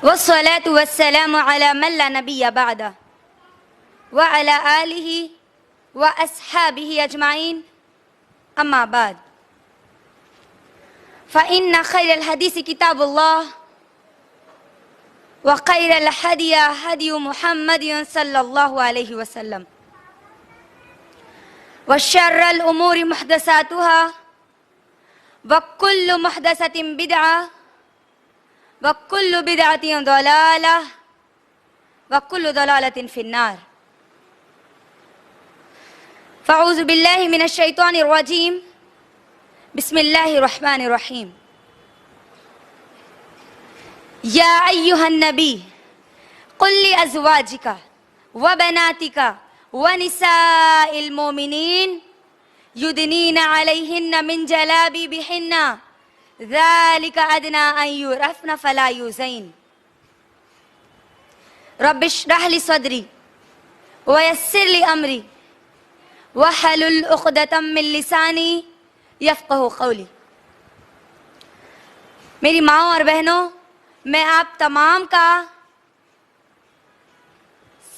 वस्सलातु वस्सलामु अला मन ला नबिय्य बअदा व अला आलिहि व अस्हाबिहि अजमाइन अम्मा बाद फ़इन्न खैरल हदीस किताबुल्लाह व खैरल हदी हदी मुहम्मदिन सल्लल्लाहु अलैहि वसल्लम व शर्रल उमूरि मुहदसातुहा व कुल्लु मुहदसतिन बिदअह व कुल्लु बिदअतिन दलालह व कुल्लु दलालतिन फिन्नार। फ़अऊज़ु बिल्लाहि मिनश शैतानिर रजीम। बिस्मिल्लाहिर रहमानिर रहीम। या अय्युहन नबी कुल लि अज़वाजिका व बनातिका व निसाइल मोमिनीन युदनीना अलैहिन्ना मिन जलाबिबिहिन्ना ज़ालिका अदना अन युरफ़्ना फ़ला युज़ैन। रब्बि इश्रह लि सदरी व यस्सिर लि अमरी वहलुल उक़दतम मिन लिसानी यफ़क़हू क़ौली। मेरी माँ और बहनों, मैं आप तमाम का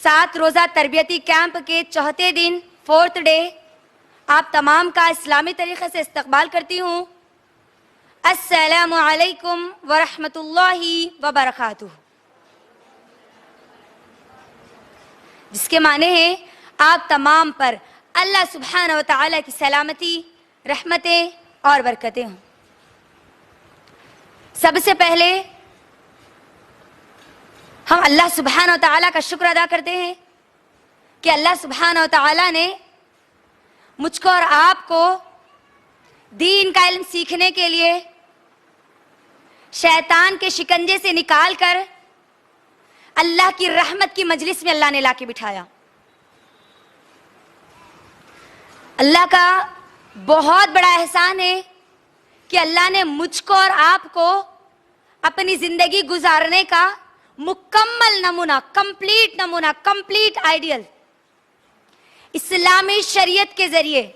7 रोज़ा तरबियती कैंप के चौथे दिन 4th डे आप तमाम का इस्लामी तरीक़े से इस्तक़बाल करती हूँ। अस्सलामु अलैकुम व रहमतुल्लाहि व बरकातुहू, जिसके माने हैं आप तमाम पर अल्लाह सुब्हानहू व तआला की सलामती, रहमतें और बरकतें हों। सबसे पहले हम अल्लाह सुब्हानहू व तआला का शुक्र अदा करते हैं कि अल्लाह सुब्हानहू व तआला ने मुझको और आपको दीन का इल्म सीखने के लिए शैतान के शिकंजे से निकाल कर अल्लाह की रहमत की मजलिस में अल्लाह ने लाके बिठाया। अल्लाह का बहुत बड़ा एहसान है कि अल्लाह ने मुझको और आपको अपनी जिंदगी गुजारने का मुकम्मल नमूना, कंप्लीट नमूना, कंप्लीट आइडियल इस्लामी शरीयत के जरिए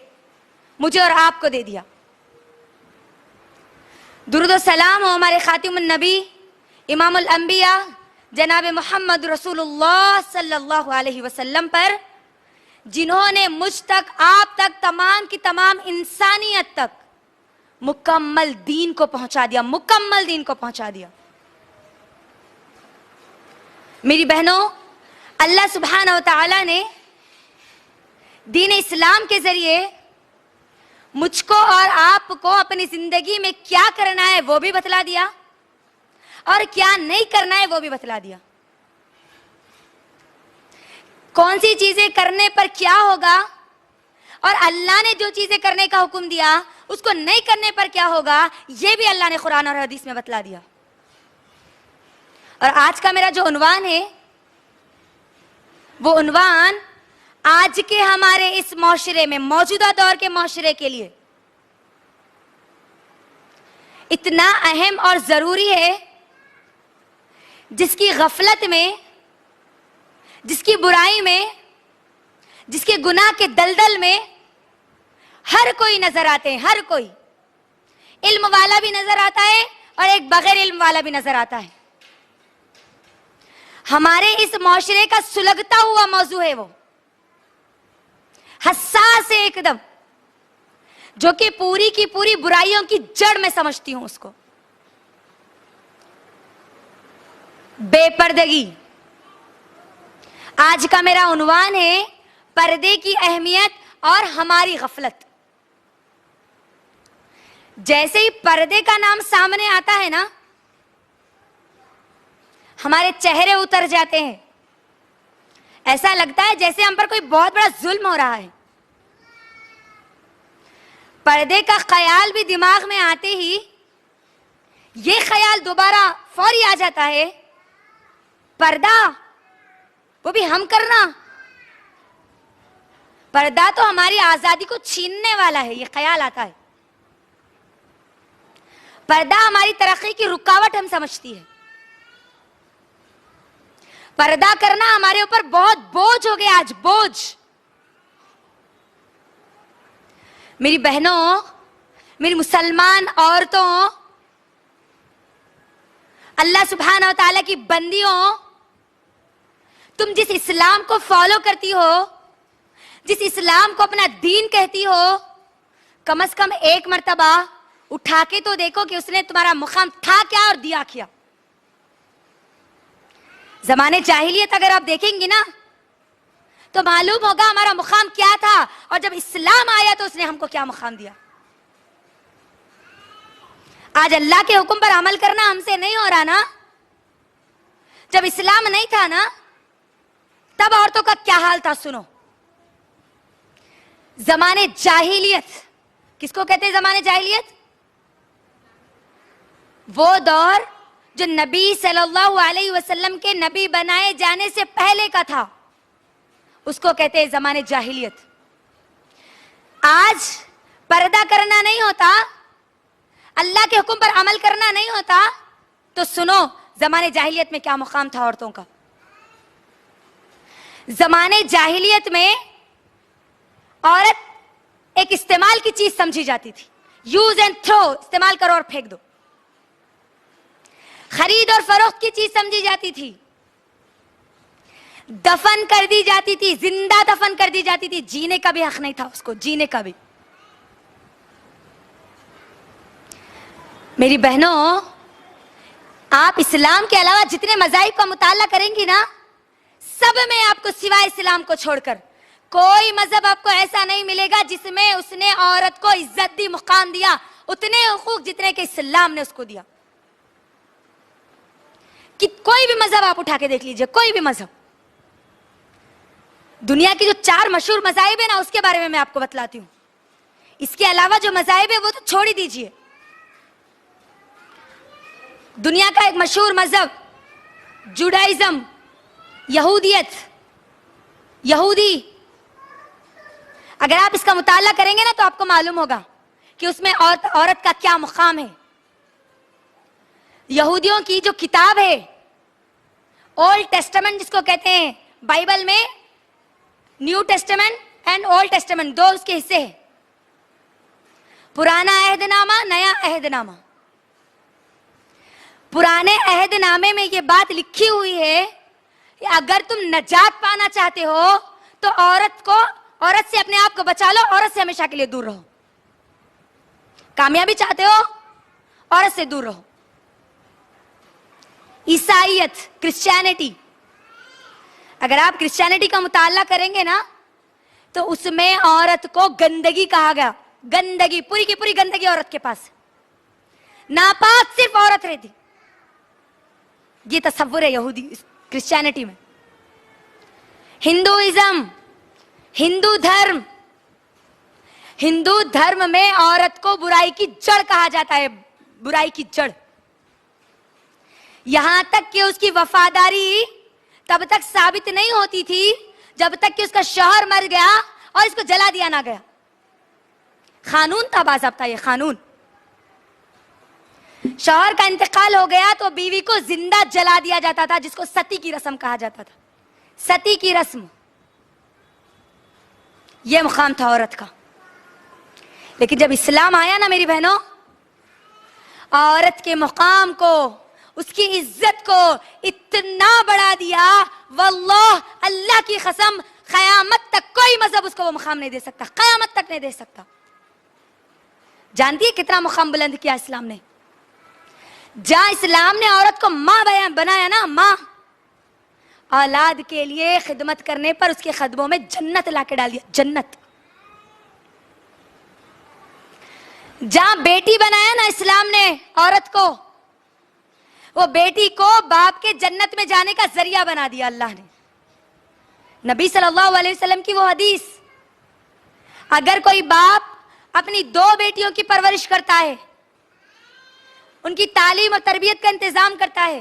मुझे और आपको दे दिया। दुरूद व सलाम हो हमारे खातिमुन नबी इमामुल अंबिया जनाब मोहम्मद रसूलुल्लाह सल्लल्लाहु अलैहि वसल्लम पर, जिन्होंने मुझ तक, आप तक, तमाम की तमाम इंसानियत तक मुकम्मल दीन को पहुंचा दिया, मुकम्मल दीन को पहुंचा दिया। मेरी बहनों, अल्लाह सुब्हानहू व तआला ने दीन इस्लाम के जरिए मुझको और आपको अपनी जिंदगी में क्या करना है वो भी बतला दिया और क्या नहीं करना है वो भी बतला दिया। कौन सी चीजें करने पर क्या होगा और अल्लाह ने जो चीजें करने का हुक्म दिया उसको नहीं करने पर क्या होगा, ये भी अल्लाह ने कुरान और हदीस में बतला दिया। और आज का मेरा जो उन्वान है वो उन्वान आज के हमारे इस माशरे में, मौजूदा दौर के माशरे के लिए इतना अहम और जरूरी है, जिसकी गफलत में, जिसकी बुराई में, जिसके गुनाह के दलदल में हर कोई नजर आते हैं। हर कोई, इल्म वाला भी नजर आता है और एक बगैर इल्म वाला भी नजर आता है। हमारे इस माशरे का सुलगता हुआ मौजू है, वो हसास है एकदम, जो कि पूरी की पूरी बुराइयों की जड़ में समझती हूं उसको। बेपर्दगी। आज का मेरा उन्वान है पर्दे की अहमियत और हमारी गफलत। जैसे ही पर्दे का नाम सामने आता है ना, हमारे चेहरे उतर जाते हैं। ऐसा लगता है जैसे हम पर कोई बहुत बड़ा जुल्म हो रहा है। पर्दे का ख्याल भी दिमाग में आते ही ये ख्याल दोबारा फौरी आ जाता है, पर्दा वो भी हम करना। पर्दा तो हमारी आजादी को छीनने वाला है, ये ख्याल आता है। पर्दा हमारी तरक्की की रुकावट हम समझती है। पर्दा करना हमारे ऊपर बहुत बोझ हो गया आज, बोझ। मेरी बहनों, मेरी मुसलमान औरतों, अल्लाह सुब्हानहू व तआला की बंदियों, तुम जिस इस्लाम को फॉलो करती हो, जिस इस्लाम को अपना दीन कहती हो, कम से कम एक मर्तबा उठा के तो देखो कि उसने तुम्हारा मुकाम था क्या और दिया क्या। जमाने जाहिलियत अगर आप देखेंगी ना तो मालूम होगा हमारा मुकाम क्या था, और जब इस्लाम आया तो उसने हमको क्या मुकाम दिया। आज अल्लाह के हुक्म पर अमल करना हमसे नहीं हो रहा ना। जब इस्लाम नहीं था ना तब औरतों का क्या हाल था, सुनो। जमाने जाहिलियत किसको कहते हैं? जमाने जाहिलियत वो दौर जो नबी सल्लल्लाहु अलैहि वसल्लम के नबी बनाए जाने से पहले का था, उसको कहते हैं जमाने जाहिलियत। आज पर्दा करना नहीं होता, अल्लाह के हुक्म पर अमल करना नहीं होता, तो सुनो जमाने जाहिलियत में क्या मुकाम था औरतों का। जमाने जाहिलियत में औरत एक इस्तेमाल की चीज समझी जाती थी। यूज एंड थ्रो, इस्तेमाल करो और फेंक दो। खरीद और फरोख्त की चीज समझी जाती थी। दफन कर दी जाती थी, जिंदा दफन कर दी जाती थी। जीने का भी हक नहीं था उसको, जीने का भी। मेरी बहनों, आप इस्लाम के अलावा जितने मज़ाहिब का मुताला करेंगी ना, सब में आपको सिवाय इस्लाम को छोड़कर कोई मजहब आपको ऐसा नहीं मिलेगा जिसमें उसने औरत को इज्जत दी, मुकाम दिया, उतने हुकूक जितने के इस्लाम ने उसको दिया। कि कोई भी मजहब आप उठा के देख लीजिए, कोई भी मजहब। दुनिया की जो 4 मशहूर मज़ाहिब है ना, उसके बारे में मैं आपको बतलाती हूं। इसके अलावा जो मज़ाहिब है वो तो छोड़ ही दीजिए। दुनिया का एक मशहूर मजहब जुडाइज्म, यहूदियत, यहूदी, अगर आप इसका मुताला करेंगे ना तो आपको मालूम होगा कि उसमें औरत का क्या मुकाम है। यहूदियों की जो किताब है ओल्ड टेस्टामेंट जिसको कहते हैं, बाइबल में new testament and old testament 2 उसके हिस्से हैं। पुराना अहदनामा, नया अहदनामा। पुराने अहदनामे में यह बात लिखी हुई है कि अगर तुम नजात पाना चाहते हो तो औरत से अपने आप को बचा लो, औरत से हमेशा के लिए दूर रहो। कामयाबी चाहते हो, औरत से दूर रहो। ईसाईयत, क्रिश्चियनिटी, अगर आप क्रिश्चियनिटी का मुताला करेंगे ना तो उसमें औरत को गंदगी कहा गया। गंदगी, पूरी की पूरी गंदगी औरत के पास, नापाक सिर्फ औरत रहती। ये तसव्वुर है यहूदी क्रिश्चियनिटी में। हिंदुइज्म, हिंदू धर्म, हिंदू धर्म में औरत को बुराई की जड़ कहा जाता है। बुराई की जड़, यहां तक कि उसकी वफादारी तब तक साबित नहीं होती थी जब तक कि उसका शौहर मर गया और इसको जला दिया ना गया। कानून था, बाज़ाब्ता ये कानून। शौहर का इंतकाल हो गया तो बीवी को जिंदा जला दिया जाता था, जिसको सती की रस्म कहा जाता था। सती की रस्म, यह मुकाम था औरत का। लेकिन जब इस्लाम आया ना मेरी बहनों, औरत के मुकाम को, उसकी इज्जत को इतना बढ़ा दिया, वल्लाह, अल्लाह की कसम, कयामत तक कोई मजहब उसको वो मुकाम नहीं दे सकता, कयामत तक नहीं दे सकता। जानती है कितना मुकाम बुलंद किया इस्लाम ने? जहां इस्लाम ने औरत को मां बनाया ना, मां, औलाद के लिए खिदमत करने पर उसके कदमों में जन्नत लाके डाल दिया, जन्नत। जहां बेटी बनाया ना इस्लाम ने औरत को, वो बेटी को बाप के जन्नत में जाने का जरिया बना दिया अल्लाह ने। नबी सल्लल्लाहु अलैहि वसल्लम की वो हदीस, अगर कोई बाप अपनी 2 बेटियों की परवरिश करता है, उनकी तालीम और तरबियत का इंतजाम करता है,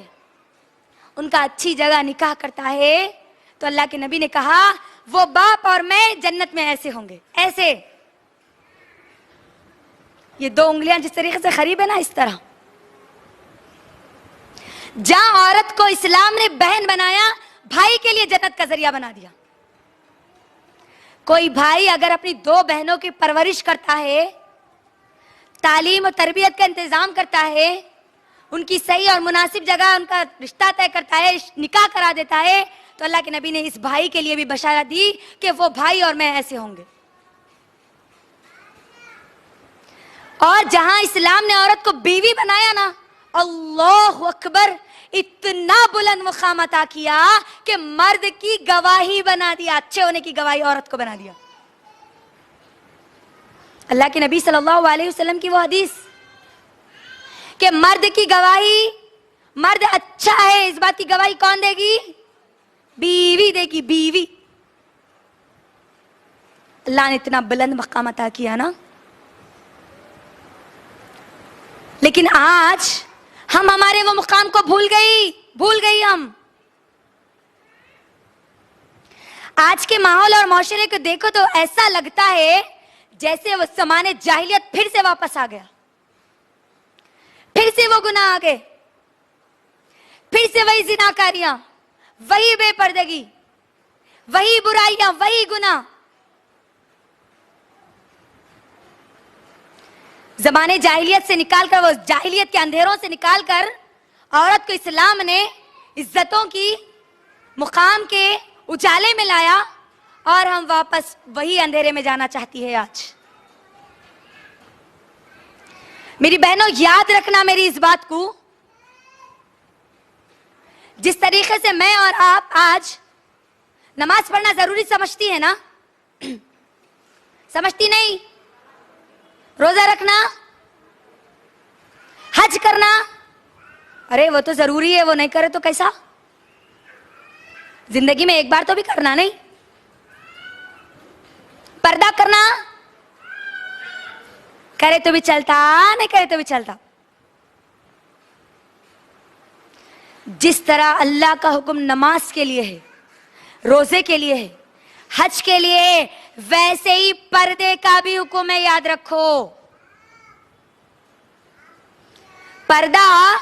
उनका अच्छी जगह निकाह करता है, तो अल्लाह के नबी ने कहा वो बाप और मैं जन्नत में ऐसे होंगे, ऐसे। ये 2 उंगलियां जिस तरीके से करीब है ना, इस तरह। जहां औरत को इस्लाम ने बहन बनाया, भाई के लिए जन्नत का जरिया बना दिया। कोई भाई अगर अपनी 2 बहनों की परवरिश करता है, तालीम और तरबियत का इंतजाम करता है, उनकी सही और मुनासिब जगह उनका रिश्ता तय करता है, निकाह करा देता है, तो अल्लाह के नबी ने इस भाई के लिए भी बशारत दी कि वो भाई और मैं ऐसे होंगे। और जहां इस्लाम ने औरत को बीवी बनाया ना, अल्लाह अकबर, इतना बुलंद मुकाम अता किया कि मर्द की गवाही बना दिया, अच्छे होने की गवाही औरत को बना दिया। अल्लाह के नबी सल्लल्लाहु अलैहि वसल्लम की वो हदीस कि मर्द की गवाही, मर्द अच्छा है इस बात की गवाही कौन देगी? बीवी देगी, बीवी। अल्लाह ने इतना बुलंद मकाम अता किया ना। लेकिन आज हम हमारे वो मुकाम को भूल गई हम। आज के माहौल और माशरे को देखो तो ऐसा लगता है जैसे वो ज़माने जाहिलियत फिर से वापस आ गया, फिर से वो गुनाह आ गए, फिर से वही जिनाकारियां, वही बेपर्दगी, वही बुराइयां, वही गुनाह। ज़माने जाहिलियत से निकालकर, वो जाहिलियत के अंधेरों से निकालकर औरत को इस्लाम ने इज्जतों की, मुकाम के उजाले में लाया और हम वापस वही अंधेरे में जाना चाहती है आज। मेरी बहनों, याद रखना मेरी इस बात को, जिस तरीके से मैं और आप आज नमाज पढ़ना जरूरी समझती है ना, समझती नहीं? रोजा रखना, हज करना, अरे वो तो जरूरी है, वो नहीं करे तो कैसा? जिंदगी में एक बार तो भी करना नहीं? पर्दा करना, करे तो भी चलता, नहीं करे तो भी चलता। जिस तरह अल्लाह का हुक्म नमाज के लिए है, रोजे के लिए है, हज के लिए है, वैसे ही पर्दे का भी हुक्म है, याद रखो। पर्दा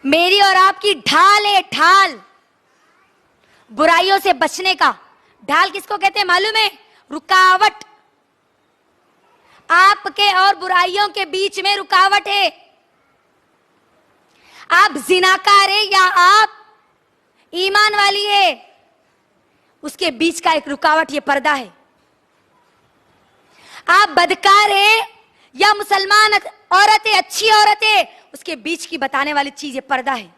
मेरी और आपकी ढाल है, ढाल बुराइयों से बचने का। ढाल किसको कहते हैं मालूम है? रुकावट। आपके और बुराइयों के बीच में रुकावट है। आप जिनाकार है या आप ईमान वाली है, उसके बीच का एक रुकावट ये पर्दा है। आप बदकार है या मुसलमान औरत है, अच्छी औरत है, उसके बीच की बताने वाली चीज ये पर्दा है।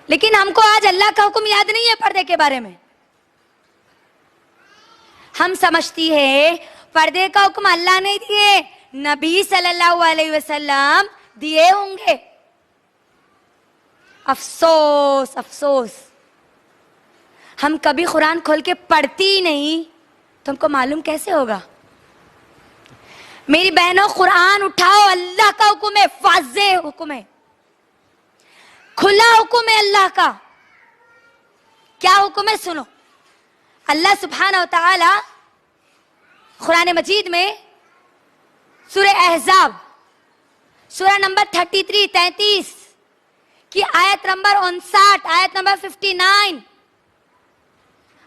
लेकिन हमको आज अल्लाह का हुक्म याद नहीं है पर्दे के बारे में। हम समझती है पर्दे का हुक्म अल्लाह ने दिए, नबी सल्लल्लाहु अलैहि वसल्लम दिए होंगे। अफसोस अफसोस, हम कभी कुरान खोल के पढ़ती ही नहीं, तुमको मालूम कैसे होगा? मेरी बहनों, कुरान उठाओ, अल्लाह का हुक्म है, वाज़े हुक्म है, खुला हुक्म है अल्लाह का। क्या हुक्म है सुनो। अल्लाह सुब्हानहू व तआला कुरान मजीद में सूरह अहज़ाब, सूरह नंबर 33 की आयत नंबर 59, आयत नंबर 59,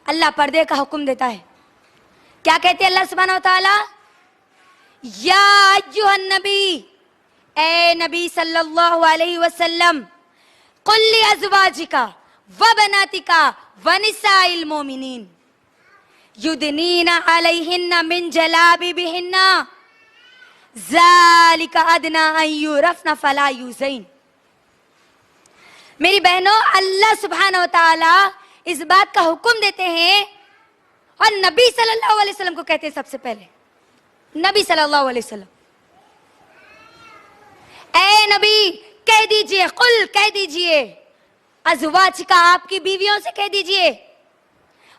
अल्लाह पर्दे का हुक्म देता है। क्या कहते हैं अल्लाह सुब्हानहू व तआला? या अय्युहन नबी, ए नबी सल्लल्लाहु अलैहि वसल्लम, कुल लि अज़वाजिका व बनातिका व निसाइल मोमिनीन युदनीना अलैहिन्ना मिन जलाबिबिहिन्ना ज़ालिका अदना अन युरफ़ना फला युज़ैन। मेरी बहनों, अल्लाह सुब्हानहू व तआला इस बात का हुक्म देते हैं और नबी सल्लल्लाहु अलैहि वसल्लम को कहते हैं सबसे पहले। नबी सल्लल्लाहु अलैहि वसल्लम, ए नबी कह दीजिए, कुल कह दीजिए, अज़वाज का आपकी बीवियों से कह दीजिए,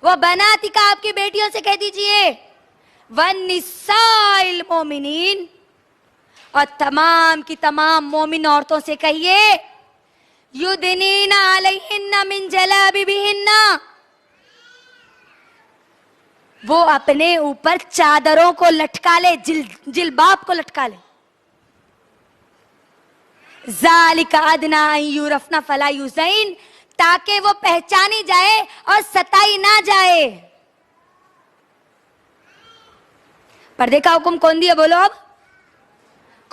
वह बनाती का आपकी बेटियों से कह दीजिए, वन निसाइल मोमिनीन, और तमाम की तमाम मोमिन औरतों से कहिए, युदनीना अलैहिन्ना मिन जलाबिबिहिन्ना, वो अपने ऊपर चादरों को लटका ले, जिलबाब को लटका ले। ज़ालिका अदना अन युरफ़ना फला युज़ैन, ताकि वो पहचानी जाए और सताई ना जाए। पर्दे का हुक्म कौन दिया बोलो अब?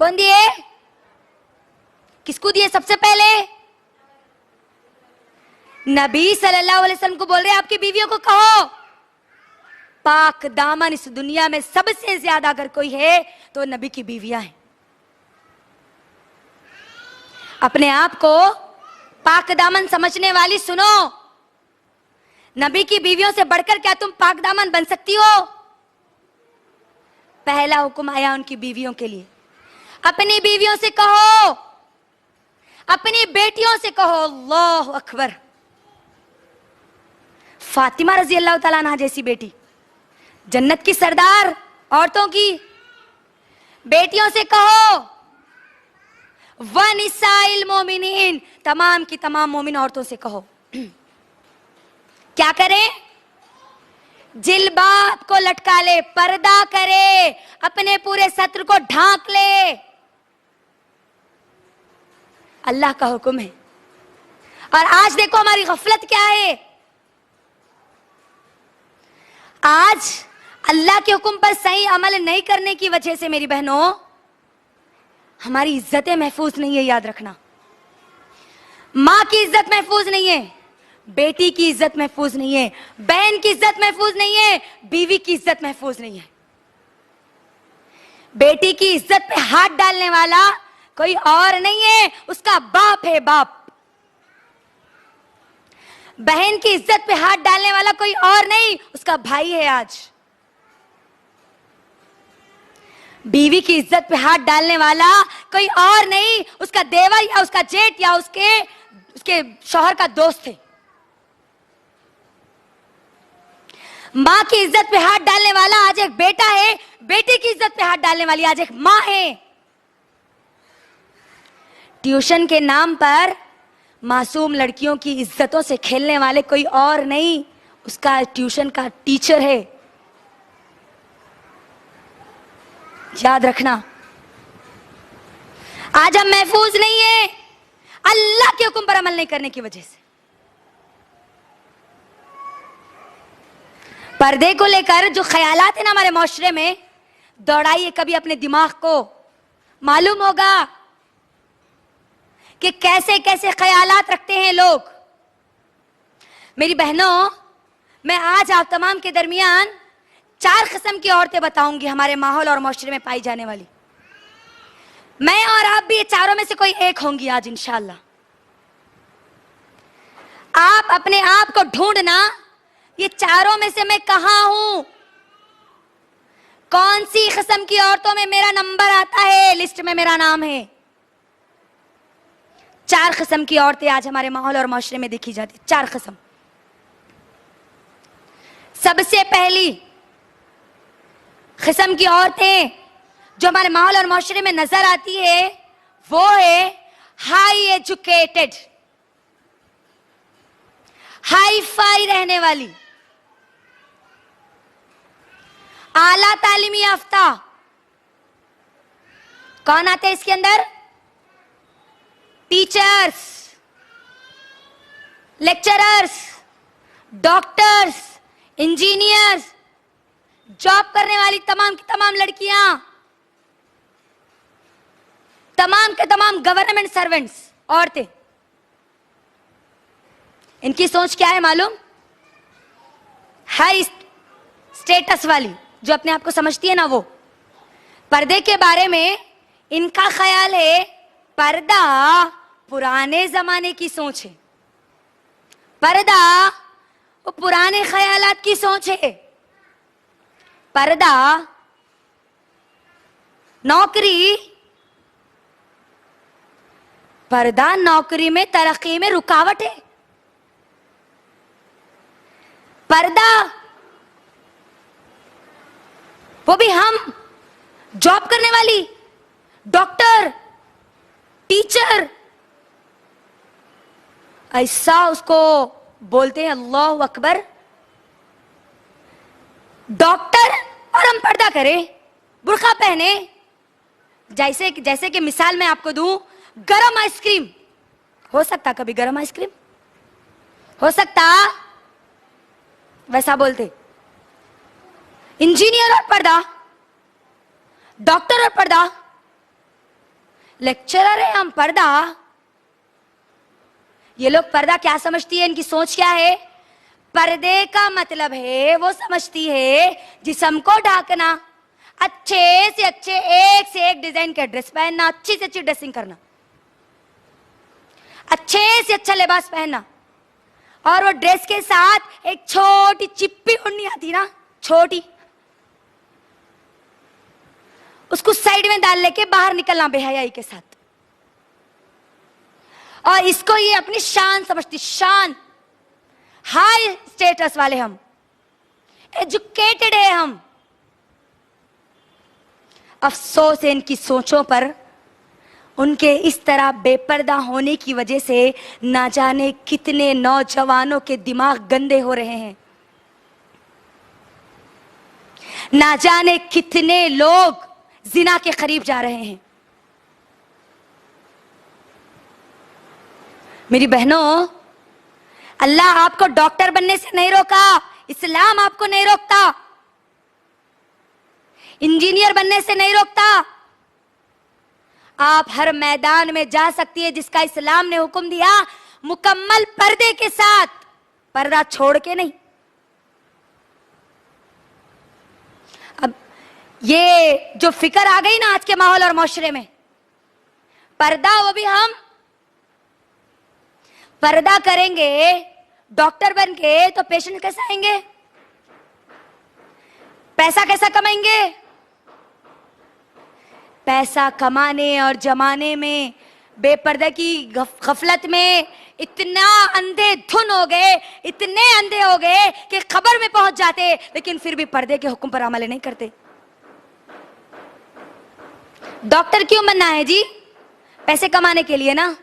कौन दिए? किसको दिए सबसे पहले? नबी सल्लल्लाहु अलैहि वसल्लम को बोल रहे आपकी बीवियों को कहो पाक दामन इस दुनिया में सबसे ज्यादा अगर कोई है तो नबी की बीवियां हैं। अपने आप को पाक दामन समझने वाली सुनो, नबी की बीवियों से बढ़कर क्या तुम पाक दामन बन सकती हो? पहला हुक्म आया उनकी बीवियों के लिए, अपनी बीवियों से कहो, अपनी बेटियों से कहो अल्लाह अकबर। फातिमा रजी अल्लाह तआला अन्हा जैसी बेटी, जन्नत की सरदार औरतों की बेटियों से कहो, वनिसाइल मोमिनीन, तमाम की तमाम मोमिन औरतों से कहो क्या करें? जिलबाब को लटका ले, पर्दा करे, अपने पूरे सत्र को ढांक ले। अल्लाह का हुक्म है। और आज देखो हमारी गफलत क्या है। आज अल्लाह के हुक्म पर सही अमल नहीं करने की वजह से मेरी बहनों हमारी इज्जतें महफूज नहीं है। याद रखना, मां की इज्जत महफूज नहीं है, बेटी की इज्जत महफूज नहीं है, बहन की इज्जत महफूज नहीं है, बीवी की इज्जत महफूज नहीं है। बेटी की इज्जत पे हाथ डालने वाला कोई और नहीं है, उसका बाप है, बाप। बहन की इज्जत पे हाथ डालने वाला कोई और नहीं, उसका भाई है। आज बीवी की इज्जत पे हाथ डालने वाला कोई और नहीं, उसका देवर या उसका जेठ या उसके शौहर का दोस्त है। मां की इज्जत पे हाथ डालने वाला आज एक बेटा है, बेटी की इज्जत पे हाथ डालने वाली आज एक मां है। ट्यूशन के नाम पर मासूम लड़कियों की इज्जतों से खेलने वाले कोई और नहीं, उसका ट्यूशन का टीचर है। याद रखना, आज हम महफूज नहीं है अल्लाह के हुक्म पर अमल नहीं करने की वजह से। पर्दे को लेकर जो ख्यालात है ना हमारे माशरे में, दौड़ाइए कभी अपने दिमाग को, मालूम होगा कि कैसे कैसे ख्यालात रखते हैं लोग। मेरी बहनों, मैं आज आप तमाम के दरमियान 4 किस्म की औरतें बताऊंगी हमारे माहौल और माशरे में पाई जाने वाली। मैं और आप भी ये चारों में से कोई एक होंगी आज इंशाअल्लाह। आप अपने आप को ढूंढना, ये चारों में से मैं कहां हूं, कौन सी किस्म की औरतों में मेरा नंबर आता है, लिस्ट में मेरा नाम है। 4 किस्म की औरतें आज हमारे माहौल और माशरे में देखी जाती, 4 किस्म। सबसे पहली किस्म की औरतें जो हमारे माहौल और माशरे में नजर आती है वो है हाई एजुकेटेड, हाई फाई रहने वाली, आला तालीमी याफ्ता। कौन आते हैं इसके अंदर? Teachers, lecturers, doctors, engineers, job करने वाली तमाम की तमाम लड़कियां, तमाम के तमाम गवर्नमेंट सर्वेंट्स, औरतें। इनकी सोच क्या है मालूम? हाई स्टेटस वाली, जो अपने आप को समझती है ना, वो पर्दे के बारे में इनका ख्याल है पर्दा पुराने जमाने की सोच है, पर्दा वो पुराने ख्यालात की सोच है। पर्दा नौकरी, पर्दा नौकरी में तरक्की में रुकावट है। पर्दा वो भी हम जॉब करने वाली, डॉक्टर, टीचर, ऐसा उसको बोलते हैं अल्लाह अकबर। डॉक्टर और हम पर्दा करें, बुर्का पहने। जैसे कि मिसाल मैं आपको दूं, गरम आइसक्रीम हो सकता, कभी गरम आइसक्रीम हो सकता, वैसा बोलते। इंजीनियर और पर्दा, डॉक्टर और पर्दा, लेक्चरर है हम, पर्दा। ये लोग पर्दा क्या समझती है, इनकी सोच क्या है? पर्दे का मतलब है, वो समझती है जिस्म को ढाकना, अच्छे से अच्छे एक से एक डिजाइन के ड्रेस पहनना, अच्छी से अच्छी ड्रेसिंग करना, अच्छे से अच्छा लिबास पहनना, और वो ड्रेस के साथ एक छोटी चिप्पी ओढ़नी आती ना, छोटी, उसको साइड में डाल लेके बाहर निकलना बेहयाई के साथ। और इसको ये अपनी शान समझती, शान, हाई स्टेटस वाले हम, एजुकेटेड है हम। अफसोस है इनकी सोचों पर, उनके इस तरह बेपर्दा होने की वजह से ना जाने कितने नौजवानों के दिमाग गंदे हो रहे हैं, ना जाने कितने लोग जिना के करीब जा रहे हैं। मेरी बहनों, अल्लाह आपको डॉक्टर बनने से नहीं रोका, इस्लाम आपको नहीं रोकता, इंजीनियर बनने से नहीं रोकता। आप हर मैदान में जा सकती है जिसका इस्लाम ने हुक्म दिया, मुकम्मल पर्दे के साथ, पर्दा छोड़ के नहीं। अब ये जो फिक्र आ गई ना आज के माहौल और माशरे में, पर्दा, वो भी हम पर्दा करेंगे डॉक्टर बन के तो पेशेंट कैसे आएंगे, पैसा कैसा कमाएंगे? पैसा कमाने और जमाने में बेपर्दा की गफलत में इतना अंधे धुन हो गए, इतने अंधे हो गए कि खबर में पहुंच जाते, लेकिन फिर भी पर्दे के हुक्म पर अमल नहीं करते। डॉक्टर क्यों बनना है जी? पैसे कमाने के लिए ना,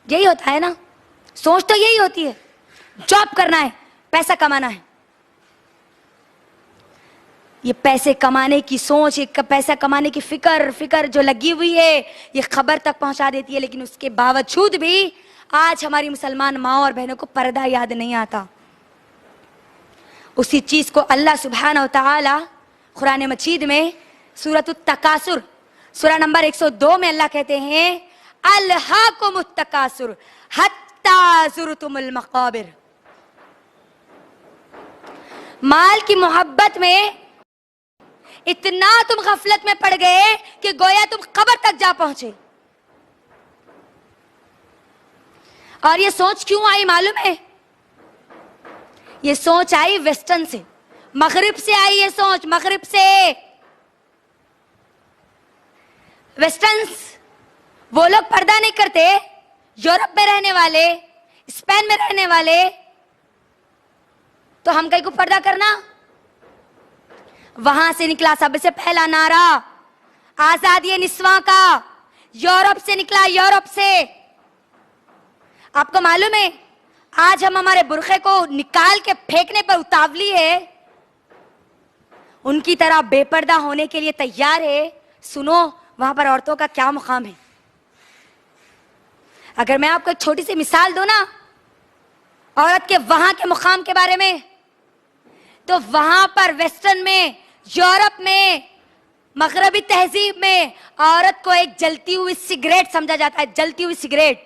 यही होता है ना, सोच तो यही होती है, जॉब करना है, पैसा कमाना है। ये पैसे कमाने की सोच, ये पैसा कमाने की फिक्र जो लगी हुई है, ये खबर तक पहुंचा देती है, लेकिन उसके बावजूद भी आज हमारी मुसलमान माँ और बहनों को पर्दा याद नहीं आता। उसी चीज को अल्लाह सुब्हानहू व तआला कुरान मजीद में सूरत तकासुर, सूरा नंबर 102 में अल्लाह कहते हैं, अल्हाकुमुत तकासुर हत्ता ज़ुरतुमुल मक़ाबिर। माल की मोहब्बत में इतना तुम गफलत में पड़ गए कि गोया तुम कब्र तक जा पहुंचे। और ये सोच क्यों आई मालूम है? ये सोच आई वेस्टर्न से, मगरिब से आई ये सोच, मगरिब से। वेस्टर्न्स, वो लोग पर्दा नहीं करते, यूरोप में रहने वाले, स्पेन में रहने वाले, तो हम कहीं को पर्दा करना? वहां से निकला सबसे पहला नारा आजादी निस्वां का, यूरोप से निकला, यूरोप से। आपको मालूम है आज हम हमारे बुरखे को निकाल के फेंकने पर उतावली है, उनकी तरह बेपर्दा होने के लिए तैयार है। सुनो वहां पर औरतों का क्या मुकाम है। अगर मैं आपको एक छोटी सी मिसाल दूं ना औरत के वहां के मुकाम के बारे में, तो वहां पर वेस्टर्न में, यूरोप में, मगरबी तहजीब में औरत को एक जलती हुई सिगरेट समझा जाता है, जलती हुई सिगरेट।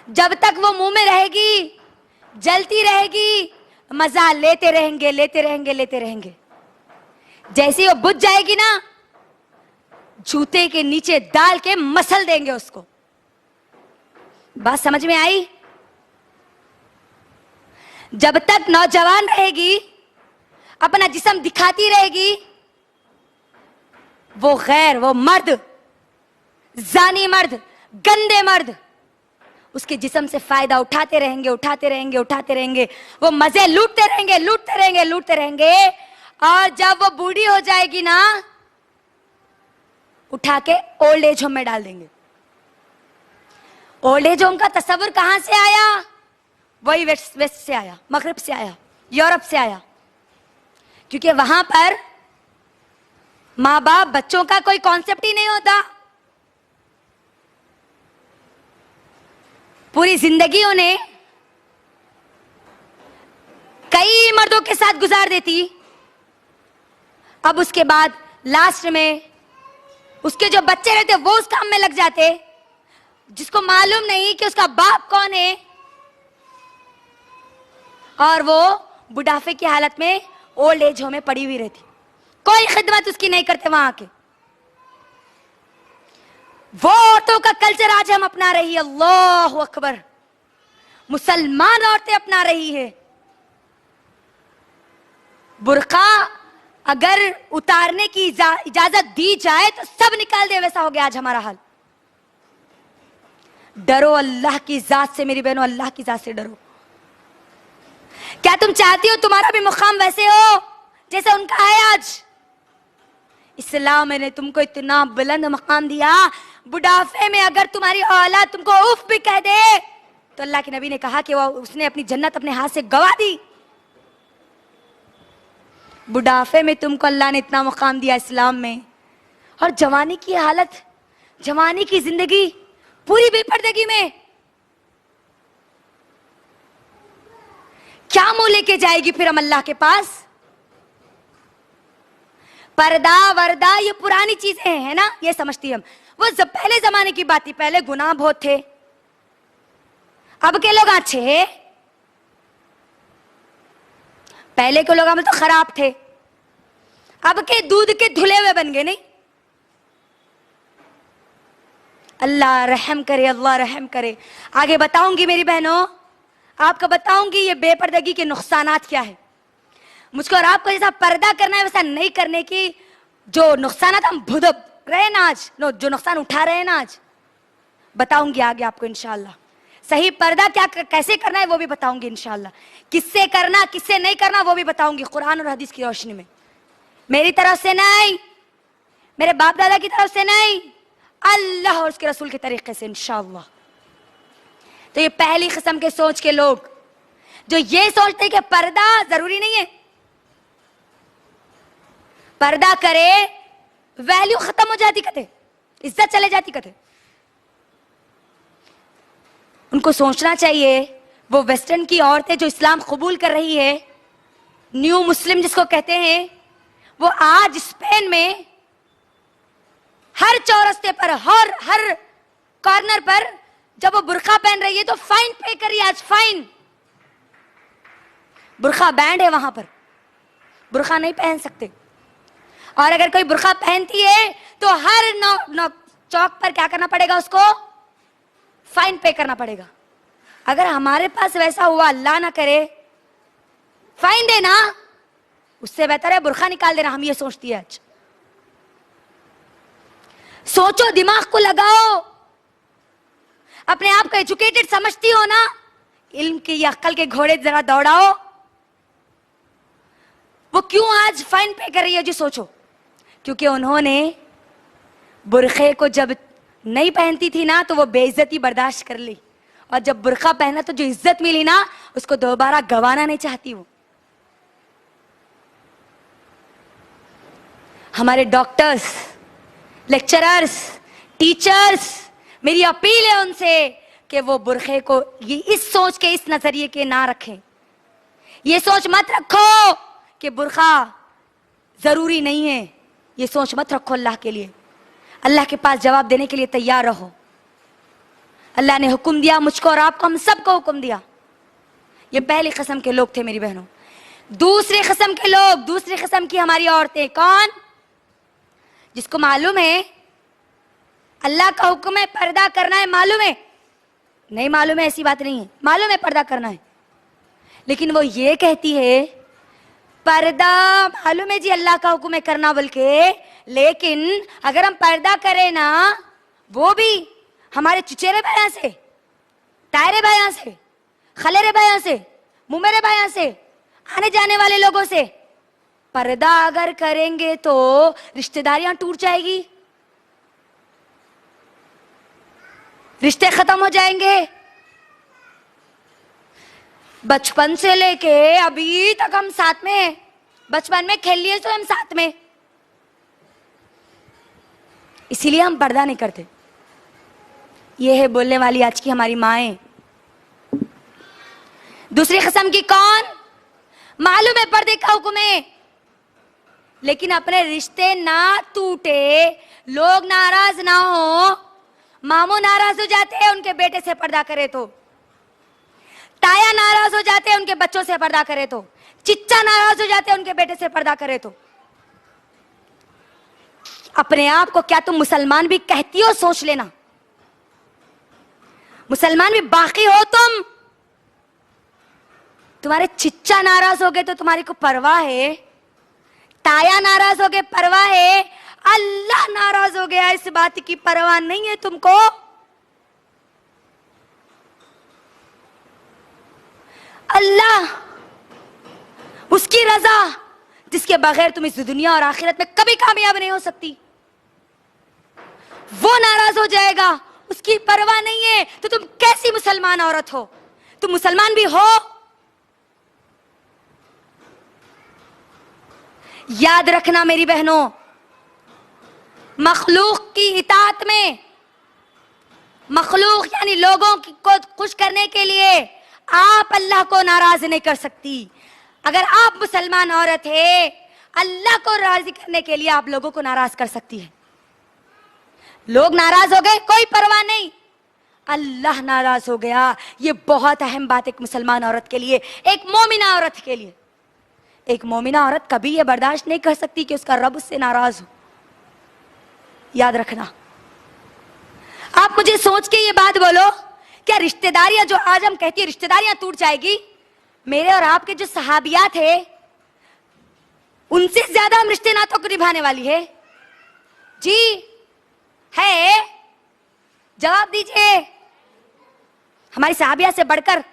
जब तक वो मुंह में रहेगी, जलती रहेगी, मजा लेते रहेंगे, लेते रहेंगे, लेते रहेंगे। जैसे ही वो बुझ जाएगी ना, जूते के नीचे डाल के मसल देंगे उसको। बात समझ में आई? जब तक नौजवान रहेगी, अपना जिस्म दिखाती रहेगी, वो गैर, वो मर्द, जानी मर्द, गंदे मर्द उसके जिस्म से फायदा उठाते रहेंगे, उठाते रहेंगे, उठाते रहेंगे। वो मजे लूटते रहेंगे, लूटते रहेंगे, लूटते रहेंगे। और जब वो बूढ़ी हो जाएगी ना, उठा के ओल्ड एज होम में डाल देंगे। ओल्ड एज होम का तस्वुर कहां से आया? वही वेस्ट से आया, मगरिब से आया, यूरोप से आया। क्योंकि वहां पर माँ बाप बच्चों का कोई कॉन्सेप्ट ही नहीं होता। पूरी जिंदगी उन्हें कई मर्दों के साथ गुजार देती। अब उसके बाद लास्ट में उसके जो बच्चे रहते वो उस काम में लग जाते, जिसको मालूम नहीं कि उसका बाप कौन है, और वो बुढ़ापे की हालत में ओल्ड एज होम में पड़ी हुई रहती, कोई खिदमत उसकी नहीं करते वहां आके। वो औरतों का कल्चर आज हम अपना रही है, अल्लाह अकबर, मुसलमान औरतें अपना रही है। बुर्का अगर उतारने की इजाजत दी जाए तो सब निकाल दे, वैसा हो गया आज हमारा हाल। डरो अल्लाह की जात से मेरी बहनों, अल्लाह की जात से डरो। क्या तुम चाहती हो तुम्हारा भी मुकाम वैसे हो जैसे उनका है आज? इस्लाम ने तुमको इतना बुलंद मकाम दिया, बुढ़ापे में अगर तुम्हारी औलाद तुमको उफ भी कह दे तो अल्लाह के नबी ने कहा कि वो उसने अपनी जन्नत अपने हाथ से गवा दी। बुढ़ापे में तुमको अल्लाह ने इतना मकाम दिया इस्लाम में, और जवानी की हालत, जवानी की जिंदगी पूरी बेपर्दगी में क्या मुंह लेके जाएगी फिर हम अल्लाह के पास? पर्दा वर्दा ये पुरानी चीजें हैं ना, ये समझती हम। वो पहले जमाने की बात थी, पहले गुनाह बहुत थे, अब के लोग अच्छे हैं, पहले के लोग तो खराब थे, अब के दूध के धुले हुए बन गए। नहीं, अल्लाह रहम करे, अल्लाह रहम करे। आगे बताऊंगी मेरी बहनों, आपको बताऊंगी ये बेपर्दगी के नुकसानात क्या है। मुझको और आपको जैसा पर्दा करना है वैसा नहीं करने की जो नुकसानात हम भुगत रहे ना आज, जो नुकसान उठा रहे हैं ना आज, बताऊंगी आगे आपको इंशाल्लाह। सही पर्दा क्या कैसे करना है वो भी बताऊंगी इंशाल्लाह। किससे करना किससे नहीं करना वो भी बताऊंगी कुरान और हदीस की रोशनी में। मेरी तरफ से नहीं, मेरे बाप दादा की तरफ से नहीं, अल्लाह और उसके रसूल के तरीके से इंशाल्लाह। तो ये पहली किस्म के सोच के लोग जो ये सोचते हैं कि पर्दा जरूरी नहीं है, पर्दा करे वैल्यू खत्म हो जाती कते, इज्जत चले जाती कते। उनको सोचना चाहिए वो वेस्टर्न की औरतें जो इस्लाम कबूल कर रही है, न्यू मुस्लिम जिसको कहते हैं, वो आज स्पेन में हर चौरस्ते पर, हर कॉर्नर पर जब वो बुर्का पहन रही है तो फाइन पे कर रही है। आज फाइन, बुर्का बैंड है वहां पर, बुर्का नहीं पहन सकते। और अगर कोई बुर्का पहनती है तो हर चौक पर क्या करना पड़ेगा, उसको फाइन पे करना पड़ेगा। अगर हमारे पास वैसा हुआ, अल्लाह ना करे, फाइन देना उससे बेहतर है बुर्का निकाल देना। हम ये सोचती है आज। सोचो, दिमाग को लगाओ, अपने आप को एजुकेटेड समझती हो ना, इल्म की या अक्ल के घोड़े जरा दौड़ाओ। वो क्यों आज फाइन पे कर रही है जी? सोचो, क्योंकि उन्होंने बुरखे को जब नहीं पहनती थी ना तो वो बेइज्जती बर्दाश्त कर ली, और जब बुर्का पहना तो जो इज्जत मिली ना उसको दोबारा गंवाना नहीं चाहती वो। हमारे डॉक्टर्स, लेक्चरर्स, टीचर्स, मेरी अपील है उनसे कि वो बुरखे को ये इस सोच के, इस नजरिए के ना रखें। ये सोच मत रखो कि बुरखा जरूरी नहीं है, ये सोच मत रखो। अल्लाह के लिए, अल्लाह के पास जवाब देने के लिए तैयार रहो। अल्लाह ने हुक्म दिया मुझको और आपको, हम सबको हुक्म दिया। ये पहली किस्म के लोग थे मेरी बहनों। दूसरी किस्म के लोग, दूसरी किस्म की हमारी औरतें, कौन? जिसको मालूम है अल्लाह का हुक्म है पर्दा करना है, मालूम है, नहीं मालूम है ऐसी बात नहीं है, मालूम है पर्दा करना है, लेकिन वो ये कहती है पर्दा मालूम है जी अल्लाह का हुक्म है करना, बल्कि लेकिन अगर हम पर्दा करें ना, वो भी हमारे चुचेरे भाइयों से, तायरे भाइयों से, खलेरे भाइयों से, मुमेरे भाइयों से, आने जाने वाले लोगों से, पर्दा अगर करेंगे तो रिश्तेदारियां टूट जाएगी, रिश्ते खत्म हो जाएंगे। बचपन से लेके अभी तक हम साथ में हैं, बचपन में खेल लिए तो हम साथ में, इसीलिए हम पर्दा नहीं करते। ये है बोलने वाली आज की हमारी माएं। दूसरी किस्म की कौन? मालूम है पर्दे का हुक्म है, लेकिन अपने रिश्ते ना टूटे, लोग नाराज ना हो। मामू नाराज हो जाते हैं उनके बेटे से पर्दा करे तो, ताया नाराज हो जाते हैं उनके बच्चों से पर्दा करे तो, चिच्चा नाराज हो जाते हैं उनके बेटे से पर्दा करे तो। अपने आप को क्या तुम मुसलमान भी कहती हो? सोच लेना, मुसलमान भी बाकी हो तुम। तुम्हारे चिच्चा नाराज हो गए तो तुम्हारी को परवाह है? ताया नाराज हो गए परवाह है? अल्लाह नाराज हो गया इस बात की परवाह नहीं है तुमको? अल्लाह, उसकी रजा जिसके बगैर तुम इस दुनिया और आखिरत में कभी कामयाब नहीं हो सकती, वो नाराज हो जाएगा, उसकी परवाह नहीं है, तो तुम कैसी मुसलमान औरत हो? तुम मुसलमान भी हो? याद रखना मेरी बहनों, मखलूक की इताअत में, मखलूक यानी लोगों को खुश करने के लिए आप अल्लाह को नाराज नहीं कर सकती। अगर आप मुसलमान औरत है, अल्लाह को राजी करने के लिए आप लोगों को नाराज कर सकती है। लोग नाराज हो गए कोई परवाह नहीं, अल्लाह नाराज हो गया, ये बहुत अहम बात एक मुसलमान औरत के लिए, एक मोमिना औरत के लिए। एक मोमिना औरत कभी ये बर्दाश्त नहीं कर सकती कि उसका रब उससे नाराज हो। याद रखना। आप मुझे सोच के ये बात बोलो, क्या रिश्तेदारियां, जो आज हम कहती है रिश्तेदारियां टूट जाएगी, मेरे और आपके जो सहाबिया थे उनसे ज्यादा हम रिश्ते नातों को निभाने वाली है? जी है? जवाब दीजिए। हमारी सहाबिया से बढ़कर,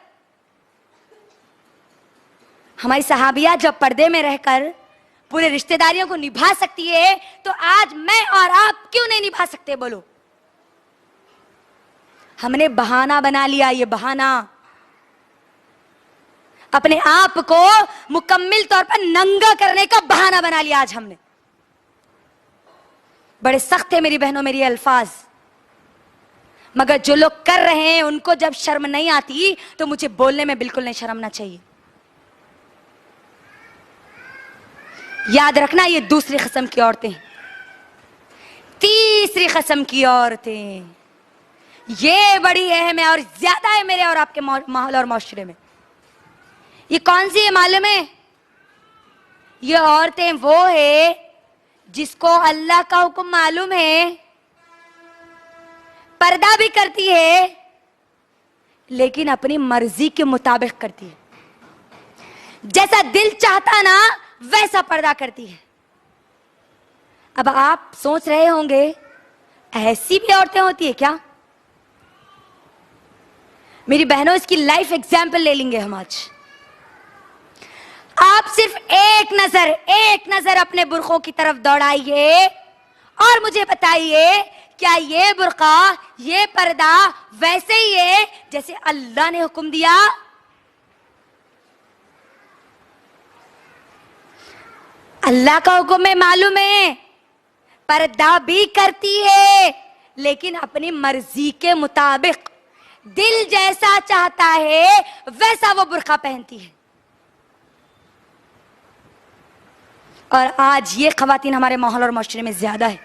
हमारी सहाबिया जब पर्दे में रहकर पूरे रिश्तेदारियों को निभा सकती है, तो आज मैं और आप क्यों नहीं निभा सकते? बोलो। हमने बहाना बना लिया, ये बहाना, अपने आप को मुकम्मिल तौर पर नंगा करने का बहाना बना लिया आज हमने। बड़े सख्त है मेरी बहनों मेरी अल्फाज, मगर जो लोग कर रहे हैं उनको जब शर्म नहीं आती तो मुझे बोलने में बिल्कुल नहीं शर्मना चाहिए। याद रखना, ये दूसरी किस्म की औरतें। तीसरी किस्म की औरतें, ये बड़ी अहम है और ज्यादा है मेरे और आपके माहौल और माशरे में। ये कौन सी है मालूम है? ये औरतें वो है जिसको अल्लाह का हुक्म मालूम है, पर्दा भी करती है, लेकिन अपनी मर्जी के मुताबिक करती है। जैसा दिल चाहता ना वैसा पर्दा करती है। अब आप सोच रहे होंगे ऐसी भी औरतें होती है क्या? मेरी बहनों, इसकी लाइफ एग्जाम्पल ले लेंगे हम आज। आप सिर्फ एक नजर अपने बुरखों की तरफ दौड़ाइए और मुझे बताइए, क्या ये बुरका, ये पर्दा वैसे ही है जैसे अल्लाह ने हुक्म दिया? अल्लाह का हुक्म है, मालूम है, पर्दा भी करती है, लेकिन अपनी मर्जी के मुताबिक, दिल जैसा चाहता है वैसा वो बुर्का पहनती है। और आज ये खवातीन हमारे माहौल और माशरे में ज्यादा है।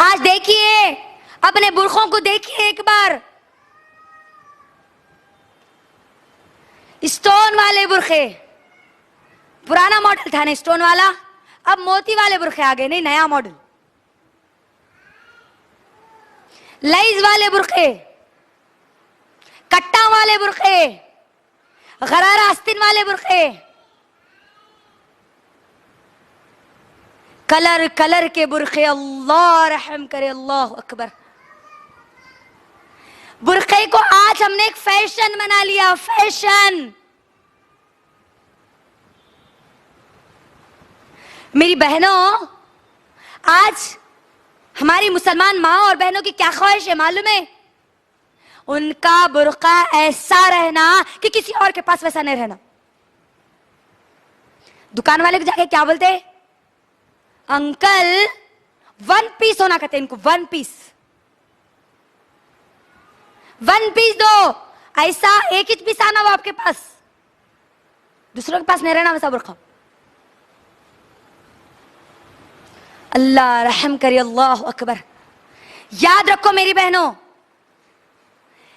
आज देखिए, अपने बुरखों को देखिए एक बार, स्टोन वाले बुरखे, पुराना मॉडल था ना स्टोन वाला, अब मोती वाले बुरखे आ गए, नहीं नया मॉडल, लेस वाले बुरखे, कट्टा वाले बुरखे, गरारा आस्तीन वाले बुरखे, कलर कलर के बुरखे। अल्लाह रहम करे, अल्लाह अकबर। बुरखे को आज हमने एक फैशन बना लिया, फैशन। मेरी बहनों, आज हमारी मुसलमान माँ और बहनों की क्या ख्वाहिश है मालूम है? उनका बुर्का ऐसा रहना कि किसी और के पास वैसा नहीं रहना। दुकान वाले को जाके क्या बोलते? अंकल 1 पीस होना, कहते इनको 1 पीस, 1 पीस दो, ऐसा 1 इंच पीस आना वो आपके पास। दूसरों के पास नहीं रहना वैसा बुरखा। अल्लाह रहम करे, अल्लाह अकबर। याद रखो मेरी बहनों,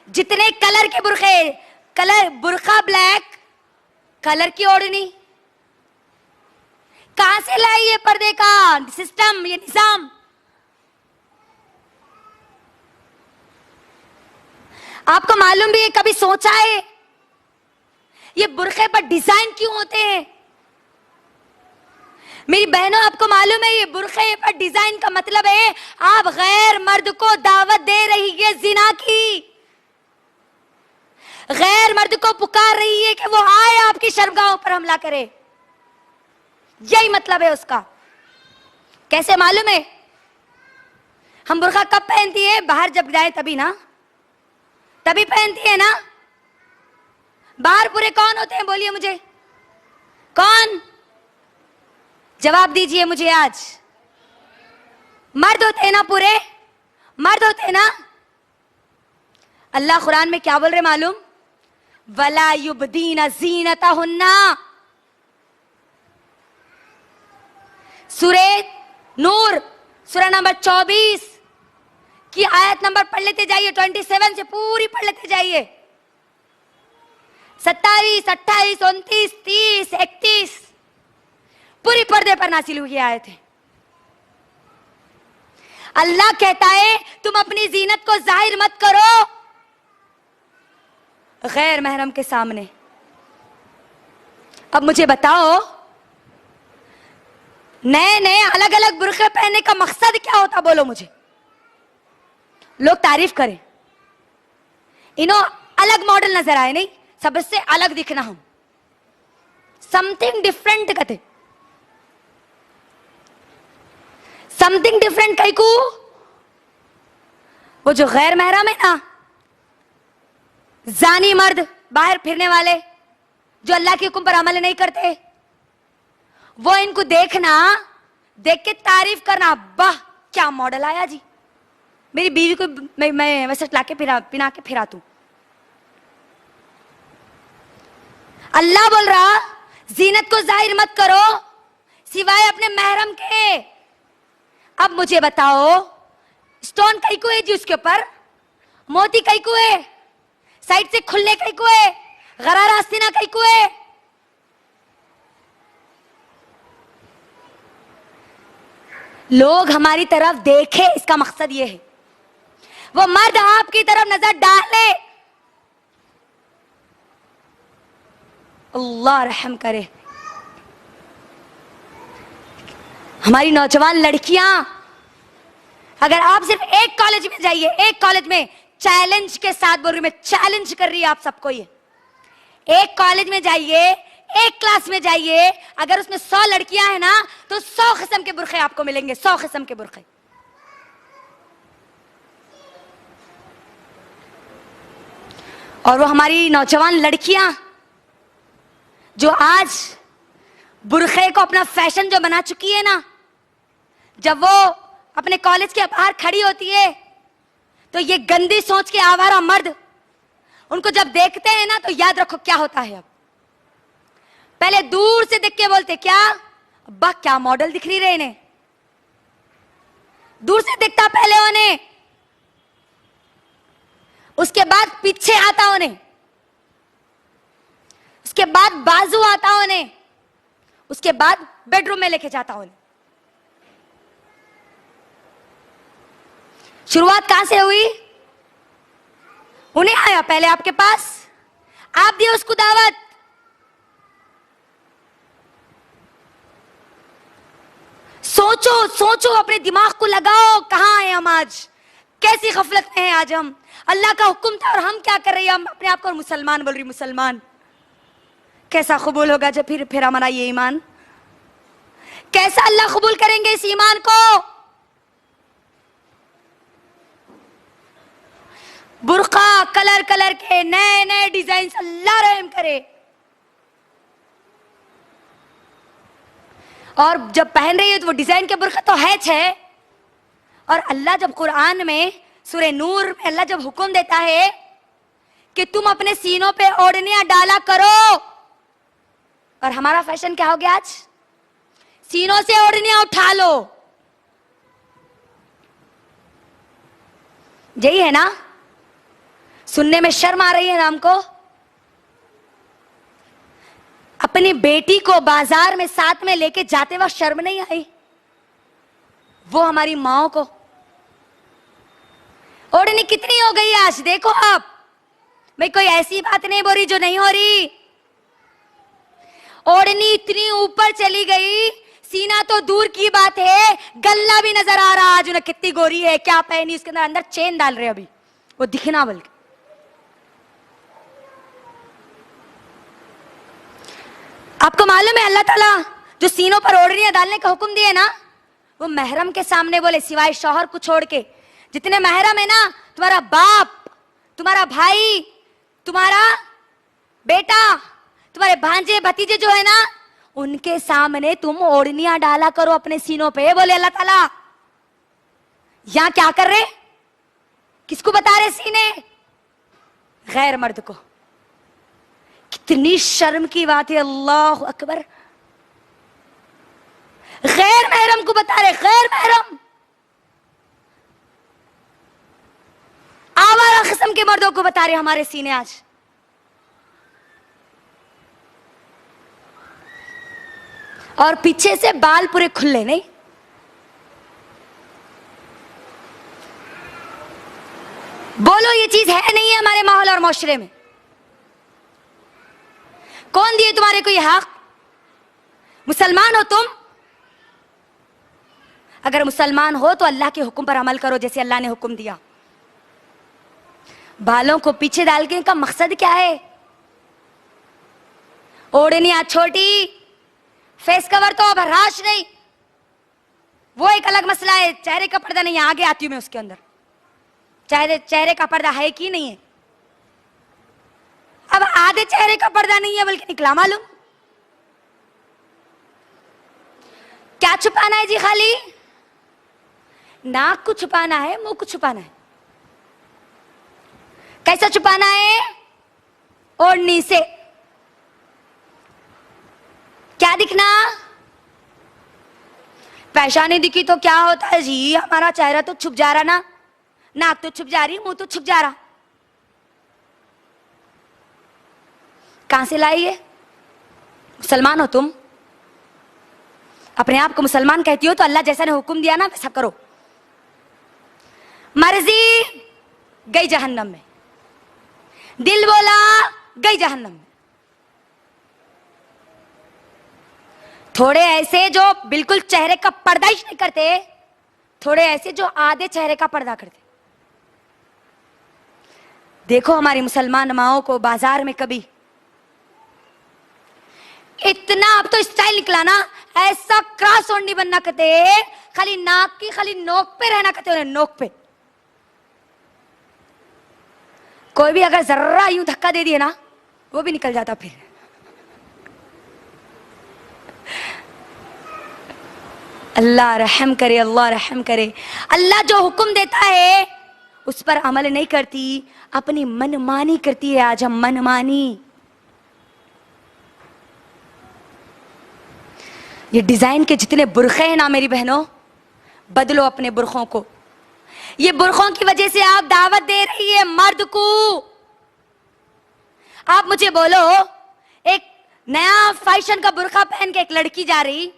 जितने कलर के बुरखे, कलर बुरखा ब्लैक, कलर की ओढ़नी, कहां से लाई ये पर्दे का सिस्टम, ये निजाम? आपको मालूम भी है, कभी सोचा है ये बुरखे पर डिजाइन क्यों होते हैं? मेरी बहनों, आपको मालूम है ये बुरखे पर डिजाइन का मतलब है आप गैर मर्द को दावत दे रही है जिना की, गैर मर्द को पुकार रही है कि वो आए आपकी शर्मगाहों पर हमला करे। यही मतलब है उसका। कैसे मालूम है? हम बुरखा कब पहनती है? बाहर जब जाए तभी ना, तभी पहनती है ना। बाहर पूरे कौन होते हैं बोलिए मुझे, कौन? जवाब दीजिए मुझे आज। मर्द होते हैं ना, पूरे मर्द होते हैं ना। अल्लाह कुरान में क्या बोल रहे मालूम? वला युबदीना ज़ीनतहुन्ना। सूरे नूर सूरा नंबर 24 की आयत नंबर पढ़ लेते जाइए, 27 से पूरी पढ़ लेते जाइए। 27, 28, 29, 30, 31 पूरी पर्दे पर नासिल हुई आयत है। अल्लाह कहता है तुम अपनी जीनत को जाहिर मत करो गैर महरम के सामने। अब मुझे बताओ, नए नए अलग अलग बुरखे पहनने का मकसद क्या होता? बोलो मुझे। लोग तारीफ करें, इन्हों अलग मॉडल नजर आए, नहीं सबसे अलग दिखना, हम समथिंग डिफरेंट कहते, समथिंग डिफरेंट। कई को वो जो गैर महरम है ना, जानी मर्द, बाहर फिरने वाले जो अल्लाह के हुक्म पर अमल नहीं करते, वो इनको देखना, देख के तारीफ करना, वाह क्या मॉडल आया जी, मेरी बीवी को मैं वैसे लाके पिना के फिरा तू। अल्लाह बोल रहा जीनत को जाहिर मत करो सिवाय अपने महरम के। अब मुझे बताओ, स्टोन कई को है जी उसके ऊपर, मोती कई को है, साइड से खुलने कई को है, गरारा आस्तीना कई को है। लोग हमारी तरफ देखे, इसका मकसद यह है वो मर्द आपकी तरफ नजर डाले। अल्लाह रहम करे। हमारी नौजवान लड़कियां, अगर आप सिर्फ एक कॉलेज में जाइए, एक कॉलेज में चैलेंज के साथ बोल रही, मैं चैलेंज कर रही है आप सबको, ये एक कॉलेज में जाइए, एक क्लास में जाइए, अगर उसमें 100 लड़कियां हैं ना, तो 100 किस्म के बुरखे आपको मिलेंगे, 100 किस्म के बुरखे। और वो हमारी नौजवान लड़कियां जो आज बुरखे को अपना फैशन जो बना चुकी है ना, जब वो अपने कॉलेज के बाहर खड़ी होती है तो ये गंदी सोच के आवारा मर्द उनको जब देखते हैं ना, तो याद रखो क्या होता है। अब पहले दूर से देख के बोलते, क्या अब्बा क्या मॉडल दिख रही रहे इन्हें, दूर से दिखता पहले उन्हें, उसके बाद पीछे आता उन्हें, उसके बाद बाजू आता उन्हें, उसके बाद बेडरूम में लेके जाता उन्हें। शुरुआत कहां से हुई? उन्हें आया पहले आपके पास, आप दिए उसको दावत, सोचो सोचो, अपने दिमाग को लगाओ, कहां हैं हम आज, कैसी गफलत में हैं आज हम। अल्लाह का हुक्म था और हम क्या कर रहे हैं? हम अपने आप को मुसलमान बोल रही, मुसलमान। कैसा कबूल होगा जब फिर हमारा ये ईमान, कैसा अल्लाह कबूल करेंगे इस ईमान को? बुरका कलर कलर के नए नए डिजाइन, अल्लाह रहम करे। और जब पहन रही है तो वो डिजाइन के बुरका तो है। और अल्लाह जब कुरान में सूरे नूर में अल्लाह जब हुक्म देता है कि तुम अपने सीनों पे ओढ़नियां डाला करो, और हमारा फैशन क्या हो गया आज? सीनों से ओढ़नियां उठा लो, यही है ना? सुनने में शर्म आ रही है ना हमको? अपनी बेटी को बाजार में साथ में लेके जाते वक्त शर्म नहीं आई? वो हमारी माओ को ओढ़नी कितनी हो गई आज देखो आप। मैं कोई ऐसी बात नहीं बोल रही जो नहीं हो रही। ओढ़नी इतनी ऊपर चली गई, सीना तो दूर की बात है, गल्ला भी नजर आ रहा। आज उन्हें कितनी गोरी है, क्या पहनी, उसके अंदर अंदर चेन डाल रहे अभी, वो दिखना बल्कि। आपको मालूम है अल्लाह ताला जो सीनों पर ओढ़नियां डालने का हुक्म दिए ना, वो महरम के सामने बोले, सिवाय शौहर को छोड़ के। जितने महरम है ना, तुम्हारा बाप, तुम्हारा भाई, तुम्हारा बेटा, तुम्हारे भांजे भतीजे जो है ना, उनके सामने तुम ओढ़नियां डाला करो अपने सीनों पे, बोले अल्लाह ताला। यहां क्या कर रहे, किसको बता रहे सीने? गैर मर्द को। कितनी शर्म की बात है, अल्लाह अकबर। गैर महरम को बता रहे, गैर महरम। आवारा किस्म के मर्दों को बता रहे हमारे सीने आज। और पीछे से बाल पूरे खुले नहीं। बोलो ये चीज है नहीं है हमारे माहौल और माशरे में? कौन दिए तुम्हारे को ये हक? मुसलमान हो तुम, अगर मुसलमान हो तो अल्लाह के हुक्म पर अमल करो जैसे अल्लाह ने हुक्म दिया। बालों को पीछे डाल के इनका मकसद क्या है? ओढ़नियां छोटी, फेस कवर तो अब हराश नहीं, वो एक अलग मसला है। चेहरे का पर्दा नहीं, आगे आती हूं मैं उसके अंदर। चेहरे का पर्दा है कि नहीं है? अब आधे चेहरे का पर्दा नहीं है बल्कि निकला मालूम। क्या छुपाना है जी? खाली नाक को छुपाना है, मुंह को छुपाना है। कैसा छुपाना है? ओढ़नी से। क्या दिखना? पेशानी दिखी तो क्या होता है जी, हमारा चेहरा तो छुप जा रहा ना, नाक तो छुप जा रही, मुंह तो छुप जा रहा। कहां से लाई है? मुसलमान हो तुम, अपने आप को मुसलमान कहती हो तो अल्लाह जैसा ने हुक्म दिया ना वैसा करो। मर्जी गई जहन्नम में, दिल बोला गई जहन्नम में। थोड़े ऐसे जो बिल्कुल चेहरे का पर्दा ही नहीं करते, थोड़े ऐसे जो आधे चेहरे का पर्दा करते। देखो हमारी मुसलमान माओं को बाजार में कभी इतना, अब तो स्टाइल निकला ना, ऐसा क्रॉस ओढ़नी बनना कहते, खाली नाक की खाली नोक पे रहना कहते, उन्हें नोक पे। कोई भी अगर जर्रा यूं धक्का दे दिए ना, वो भी निकल जाता फिर। अल्लाह रहम करे, अल्लाह रहम करे। अल्लाह जो हुक्म देता है उस पर अमल नहीं करती, अपनी मनमानी करती है। आज हम मनमानी, ये डिजाइन के जितने बुरखे हैं ना मेरी बहनों, बदलो अपने बुरखों को। ये बुरखों की वजह से आप दावत दे रही है मर्द को। आप मुझे बोलो, एक नया फैशन का बुरखा पहन के एक लड़की जा रही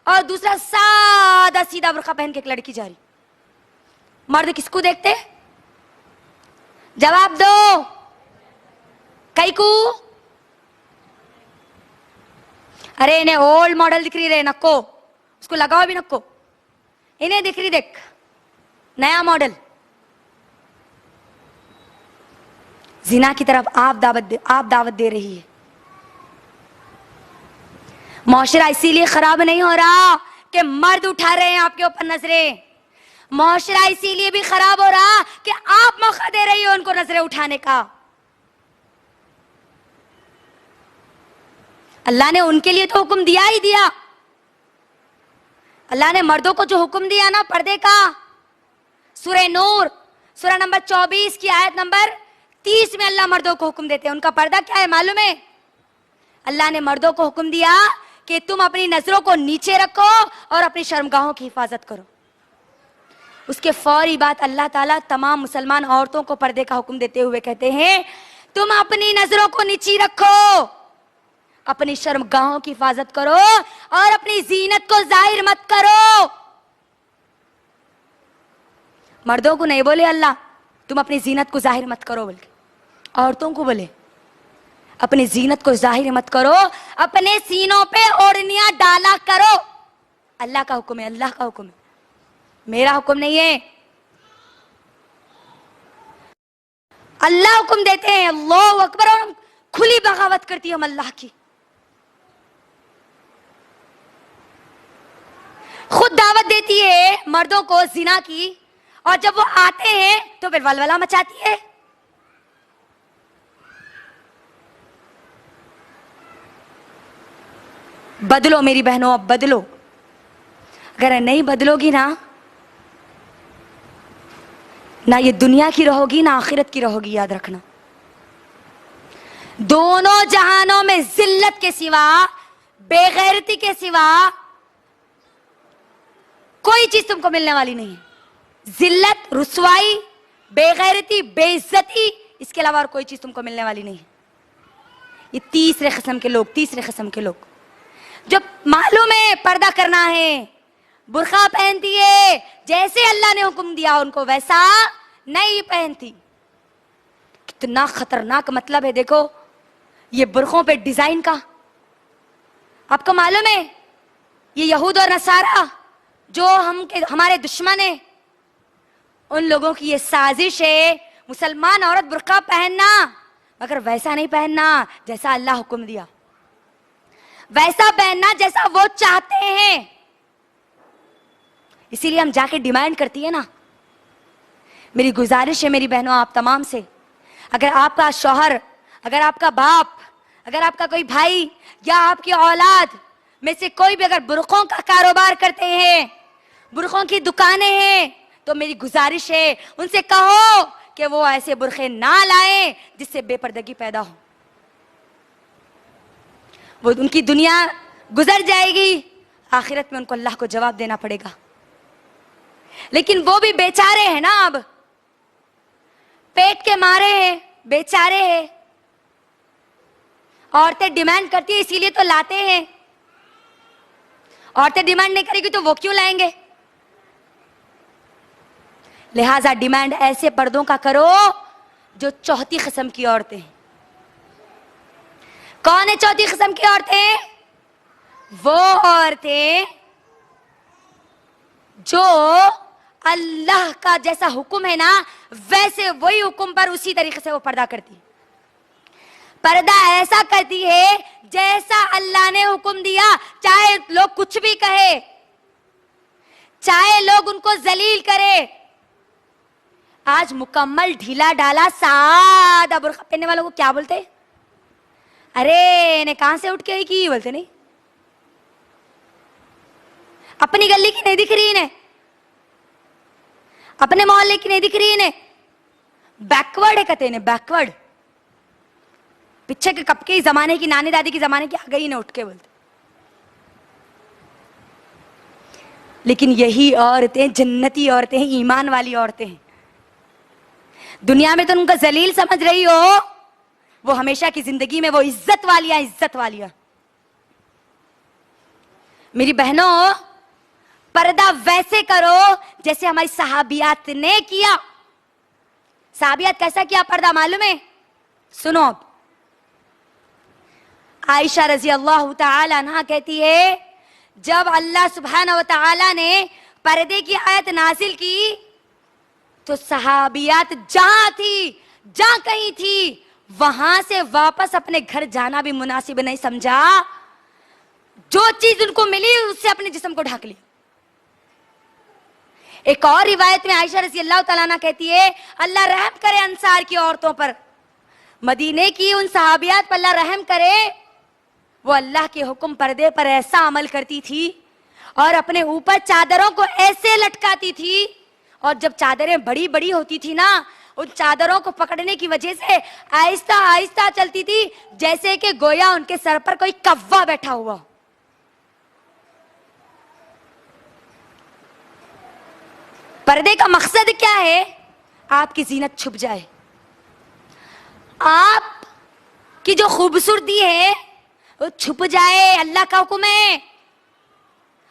और दूसरा सादा सीधा बुरखा पहन के एक लड़की जा रही, मर्द किसको देखते? जवाब दो। कई को? अरे इन्हें ओल्ड मॉडल दिख रही रे, नको उसको लगाओ भी नको। इन्हें दिख रही देख नया मॉडल। जिना की तरफ आप दावत दे रही है। मुआशरा इसीलिए खराब नहीं हो रहा कि मर्द उठा रहे हैं आपके ऊपर नजरें। मुआशरा इसीलिए भी खराब हो रहा कि आप मौका दे रही हो उनको नजरें उठाने का। अल्लाह ने उनके लिए तो हुक्म दिया ही दिया। अल्लाह ने मर्दों को जो हुक्म दिया ना पर्दे का, सूरह नूर सूरह नंबर 24 की आयत नंबर 30 में अल्लाह मर्दों को हुक्म देते हैं। उनका पर्दा क्या है मालूम है? अल्लाह ने मर्दों को हुक्म दिया कि तुम अपनी नजरों को नीचे रखो और अपनी शर्मगाहों की हिफाजत करो। उसके फौरी बाद अल्लाह ताला तमाम मुसलमान औरतों को पर्दे का हुक्म देते हुए कहते हैं, तुम अपनी नजरों को नीची रखो, अपनी शर्मगाहों की हिफाजत करो और अपनी जीनत को जाहिर मत करो। मर्दों को नहीं बोले अल्लाह तुम अपनी जीनत को जाहिर मत करो, बल्कि औरतों को बोले अपनी जीनत को जाहिर मत करो, अपने सीनों पे ओढ़नियां डाला करो। अल्लाह का हुक्म है, अल्लाह का हुक्म है, मेरा हुक्म नहीं है। अल्लाह हुक्म देते हैं, अल्लाह अकबर, और हम खुली बगावत करती है हम अल्लाह की। खुद दावत देती है मर्दों को जिना की, और जब वो आते हैं तो फिर वलवला मचाती है। बदलो मेरी बहनों, अब बदलो। अगर नहीं बदलोगी ना ये दुनिया की रहोगी ना आखिरत की रहोगी, याद रखना। दोनों जहानों में जिल्लत के सिवा, बेगैरती के सिवा कोई चीज तुमको मिलने वाली नहीं है। जिल्लत, रुसवाई, बेगैरती, बेइज्जती, इसके अलावा और कोई चीज तुमको मिलने वाली नहीं है। ये तीसरे किस्म के लोग, तीसरे किस्म के लोग जो मालूम है पर्दा करना है, बुर्का पहनती है, जैसे अल्लाह ने हुक्म दिया उनको वैसा नहीं पहनती। कितना खतरनाक मतलब है, देखो ये बुर्कों पे डिजाइन का। आपको मालूम है ये यहूद और नसारा जो हमारे दुश्मन है, उन लोगों की ये साजिश है मुसलमान औरत बुर्का पहनना, मगर वैसा नहीं पहनना जैसा अल्लाह हुक्म दिया, वैसा पहनना जैसा वो चाहते हैं। इसीलिए हम जाके डिमांड करती है ना। मेरी गुजारिश है मेरी बहनों आप तमाम से, अगर आपका शौहर, अगर आपका बाप, अगर आपका कोई भाई या आपकी औलाद में से कोई भी अगर बुर्कों का कारोबार करते हैं, बुर्कों की दुकानें हैं, तो मेरी गुजारिश है उनसे कहो कि वो ऐसे बुर्खे ना लाएं जिससे बेपर्दगी पैदा हो। वो उनकी दुनिया गुजर जाएगी, आखिरत में उनको अल्लाह को जवाब देना पड़ेगा। लेकिन वो भी बेचारे हैं ना, अब पेट के मारे हैं, बेचारे हैं। औरतें डिमांड करती है इसीलिए तो लाते हैं। औरतें डिमांड नहीं करेगी तो वो क्यों लाएंगे? लिहाजा डिमांड ऐसे पर्दों का करो जो चौथी किस्म की औरतें हैं। कौन है चौथी किस्म की औरतें? वो औरतें जो अल्लाह का जैसा हुक्म है ना वैसे वही हुक्म पर उसी तरीके से वो पर्दा करती है। पर्दा ऐसा करती है जैसा अल्लाह ने हुक्म दिया, चाहे लोग कुछ भी कहे, चाहे लोग उनको जलील करे। आज मुकम्मल ढीला डाला सादा बुर्का पहनने वालों को क्या बोलते? अरे इन्हें कहां से उठ के आई की बोलते नहीं? अपनी गली की नहीं दिख रही इन्हें, अपने मोहल्ले की नहीं दिख रही इन्हें, बैकवर्ड है कहते इन्हें, बैकवर्ड। पीछे के कब के जमाने की, नानी दादी की जमाने की आ गई इन्हें उठ के बोलते। लेकिन यही औरतें जन्नती औरतें हैं, ईमान वाली औरतें हैं। दुनिया में तो उनका जलील समझ रही हो, वो हमेशा की जिंदगी में वो इज्जत वालियां, इज्जत वालियां। मेरी बहनों पर्दा वैसे करो जैसे हमारी सहाबियात ने किया। सहाबियात कैसा किया पर्दा मालूम है? सुनो। आयशा रजी अल्लाह तआला अन्हा कहती है, जब अल्लाह सुब्हानहू व तआला ने पर्दे की आयत नाजिल की तो सहाबियात जहां थी, जहां कहीं थी, वहां से वापस अपने घर जाना भी मुनासिब नहीं समझा। जो चीज उनको मिली उससे अपने जिस्म को ढक लिया। एक और रिवायत में आयशा रज़ी अल्लाह तआला अन्हा कहती है, अल्लाह रहम करे अंसार की औरतों पर, मदीने की उन सहाबियात पर अल्लाह रहम करे। वो अल्लाह के हुक्म पर्दे पर ऐसा अमल करती थी और अपने ऊपर चादरों को ऐसे लटकाती थी, और जब चादरें बड़ी बड़ी होती थी ना, उन चादरों को पकड़ने की वजह से आहिस्ता आहिस्ता चलती थी, जैसे कि गोया उनके सर पर कोई कव्वा बैठा हुआ। पर्दे का मकसद क्या है? आपकी जीनत छुप जाए, आप की जो खूबसूरती है वो छुप जाए, अल्लाह का हुक्म है।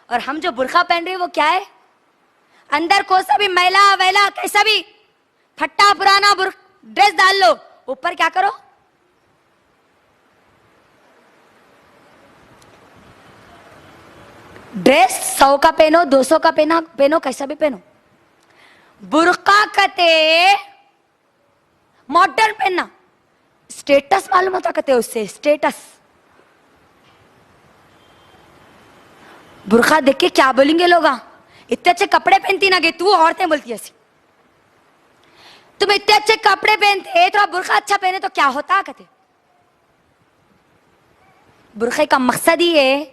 और हम जो बुर्का पहन रहे हैं वो क्या है? अंदर कोई सा भी मैला वैला कैसा भी फट्टा पुराना ड्रेस डाल लो, ऊपर क्या करो? ड्रेस 100 का पहनो, 200 का पहनो, कैसा भी पहनो। बुर्का कहते मॉडर्न पहनना, स्टेटस मालूम होता कहते उससे, स्टेटस। बुर्का देख के क्या बोलेंगे लोग? इतने अच्छे कपड़े पहनती ना गे तू, औरतें बोलती ऐसी, तुम इतने अच्छे कपड़े पहनते तो बुर्का अच्छा पहने तो क्या होता कहते। बुर्खे का मकसद ही है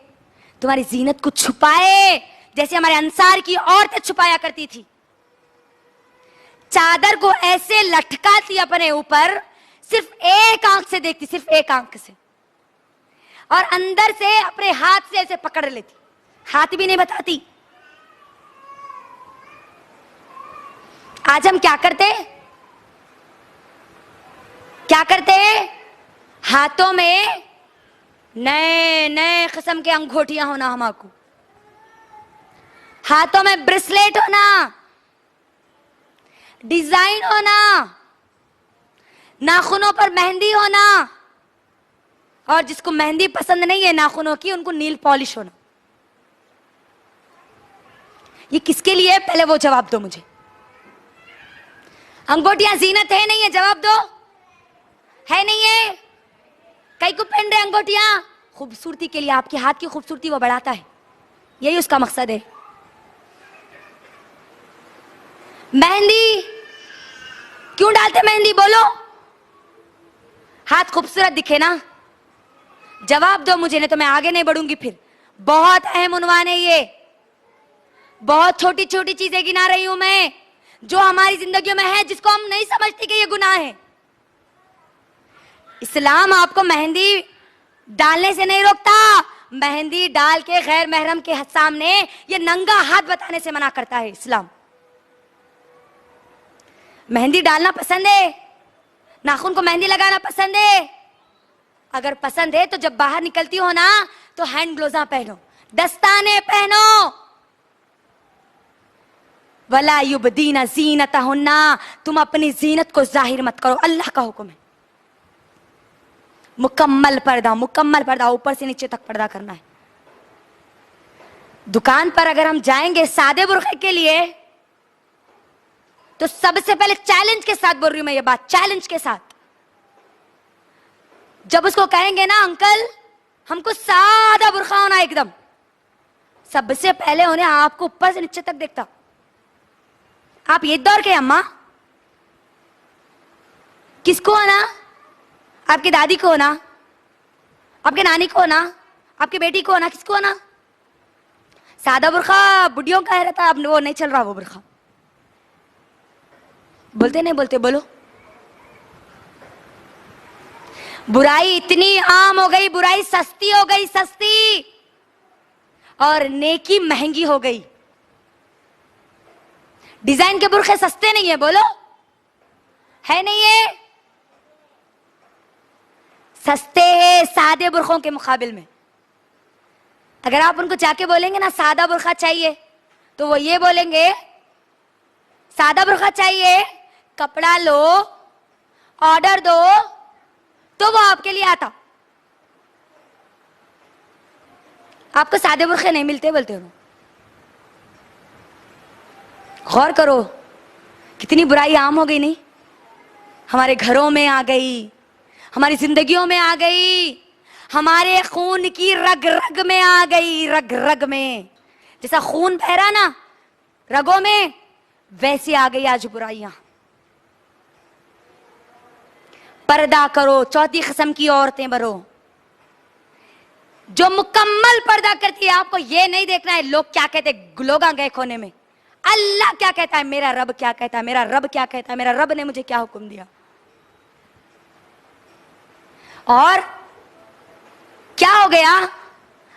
तुम्हारी जीनत को छुपाए, जैसे हमारे अंसार की औरतें छुपाया करती थी। चादर को ऐसे लटकाती अपने ऊपर, सिर्फ एक आंख से देखती, सिर्फ एक आंख से, और अंदर से अपने हाथ से ऐसे पकड़ लेती, हाथ भी नहीं बताती। आज हम क्या करते? क्या करते? हाथों में नए नए किस्म के अंगूठियां होना, हमारे हाथों में ब्रेसलेट होना, डिजाइन होना, नाखूनों पर मेहंदी होना, और जिसको मेहंदी पसंद नहीं है नाखूनों की, उनको नील पॉलिश होना। ये किसके लिए है? पहले वो जवाब दो मुझे। अंगूठियां जीनत है नहीं है? जवाब दो, है नहीं है? कई को पहन रहे अंगूठियां? खूबसूरती के लिए, आपके हाथ की खूबसूरती वो बढ़ाता है, यही उसका मकसद है। मेहंदी क्यों डालते? मेहंदी बोलो, हाथ खूबसूरत दिखे ना। जवाब दो मुझे, नहीं तो मैं आगे नहीं बढ़ूंगी फिर। बहुत अहम उन्वान है ये, बहुत छोटी छोटी चीजें गिना रही हूं मैं, जो हमारी जिंदगियों में है, जिसको हम नहीं समझते कि ये गुनाह है। इस्लाम आपको मेहंदी डालने से नहीं रोकता, मेहंदी डाल के गैर महरम के सामने ये नंगा हाथ बताने से मना करता है इस्लाम। मेहंदी डालना पसंद है, नाखून को मेहंदी लगाना पसंद है? अगर पसंद है तो जब बाहर निकलती हो ना तो हैंड ग्लोव्स पहनो, दस्ताने पहनो। वला युबदीना ज़ीनतहुन्ना, तुम अपनी जीनत को जाहिर मत करो, अल्लाह का हुक्म है। मुकम्मल पर्दा, मुकम्मल पर्दा, ऊपर से नीचे तक पर्दा करना है। दुकान पर अगर हम जाएंगे सादे बुर्के के लिए, तो सबसे पहले चैलेंज के साथ बोल रही हूं मैं ये बात, चैलेंज के साथ। जब उसको कहेंगे ना अंकल हमको सादा बुर्का होना एकदम, सबसे पहले उन्हें आपको ऊपर से नीचे तक देखता। आप ये दौर के अम्मा, किसको होना? आपकी दादी को होना, आपके नानी को होना, आपकी बेटी को होना, किसको होना? सादा बुर्का बुढ़ियों का रहता है, अब वो नहीं चल रहा वो बुर्का। बोलते नहीं बोलते? बोलो। बुराई इतनी आम हो गई, बुराई सस्ती हो गई, सस्ती, और नेकी महंगी हो गई। डिजाइन के बुर्के सस्ते नहीं है, बोलो, है नहीं है? सस्ते हैं सादे बुर्कों के मुकाबिल में। अगर आप उनको जाके बोलेंगे ना सादा बुर्का चाहिए, तो वो ये बोलेंगे सादा बुर्का चाहिए, कपड़ा लो, ऑर्डर दो, तो वो आपके लिए आता। आपको सादे बुर्के नहीं मिलते बोलते हो। गौर करो कितनी बुराई आम हो गई, नहीं? हमारे घरों में आ गई, हमारी जिंदगियों में आ गई, हमारे खून की रग रग में आ गई, रग रग में। जैसा खून बह रहा ना रगों में, वैसे आ गई आज बुराइयां। पर्दा करो, चौथी किस्म की औरतें बनो जो मुकम्मल पर्दा करती है। आपको ये नहीं देखना है लोग क्या कहते, लोग आ गए कोने में, अल्लाह क्या कहता है, मेरा रब क्या कहता है, मेरा रब क्या कहता है, मेरा रब ने मुझे क्या हुक्म दिया। और क्या हो गया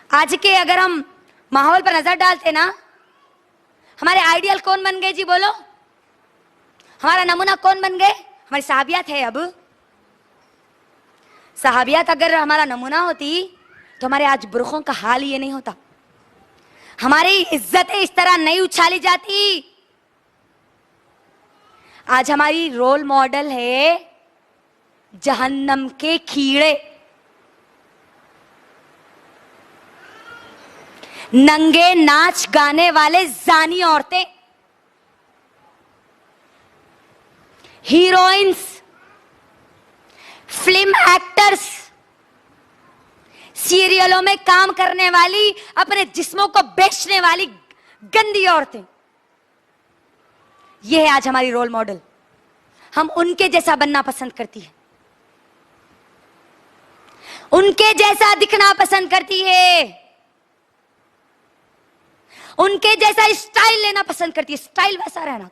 आज के, अगर हम माहौल पर नजर डालते ना, हमारे आइडियल कौन बन गए जी बोलो, हमारा नमूना कौन बन गए, हमारी सहाबियात है। अब सहाबियात अगर हमारा नमूना होती तो हमारे आज बुरखों का हाल ये नहीं होता, हमारी इज्जतें इस तरह नहीं उछाली जाती। आज हमारी रोल मॉडल है जहन्नम के कीड़े, नंगे नाच गाने वाले जानी औरतें, हीरोइंस, फिल्म एक्टर्स, सीरियलों में काम करने वाली, अपने जिस्मों को बेचने वाली गंदी औरतें, यह है आज हमारी रोल मॉडल। हम उनके जैसा बनना पसंद करती है, उनके जैसा दिखना पसंद करती है, उनके जैसा स्टाइल लेना पसंद करती है, स्टाइल वैसा रहना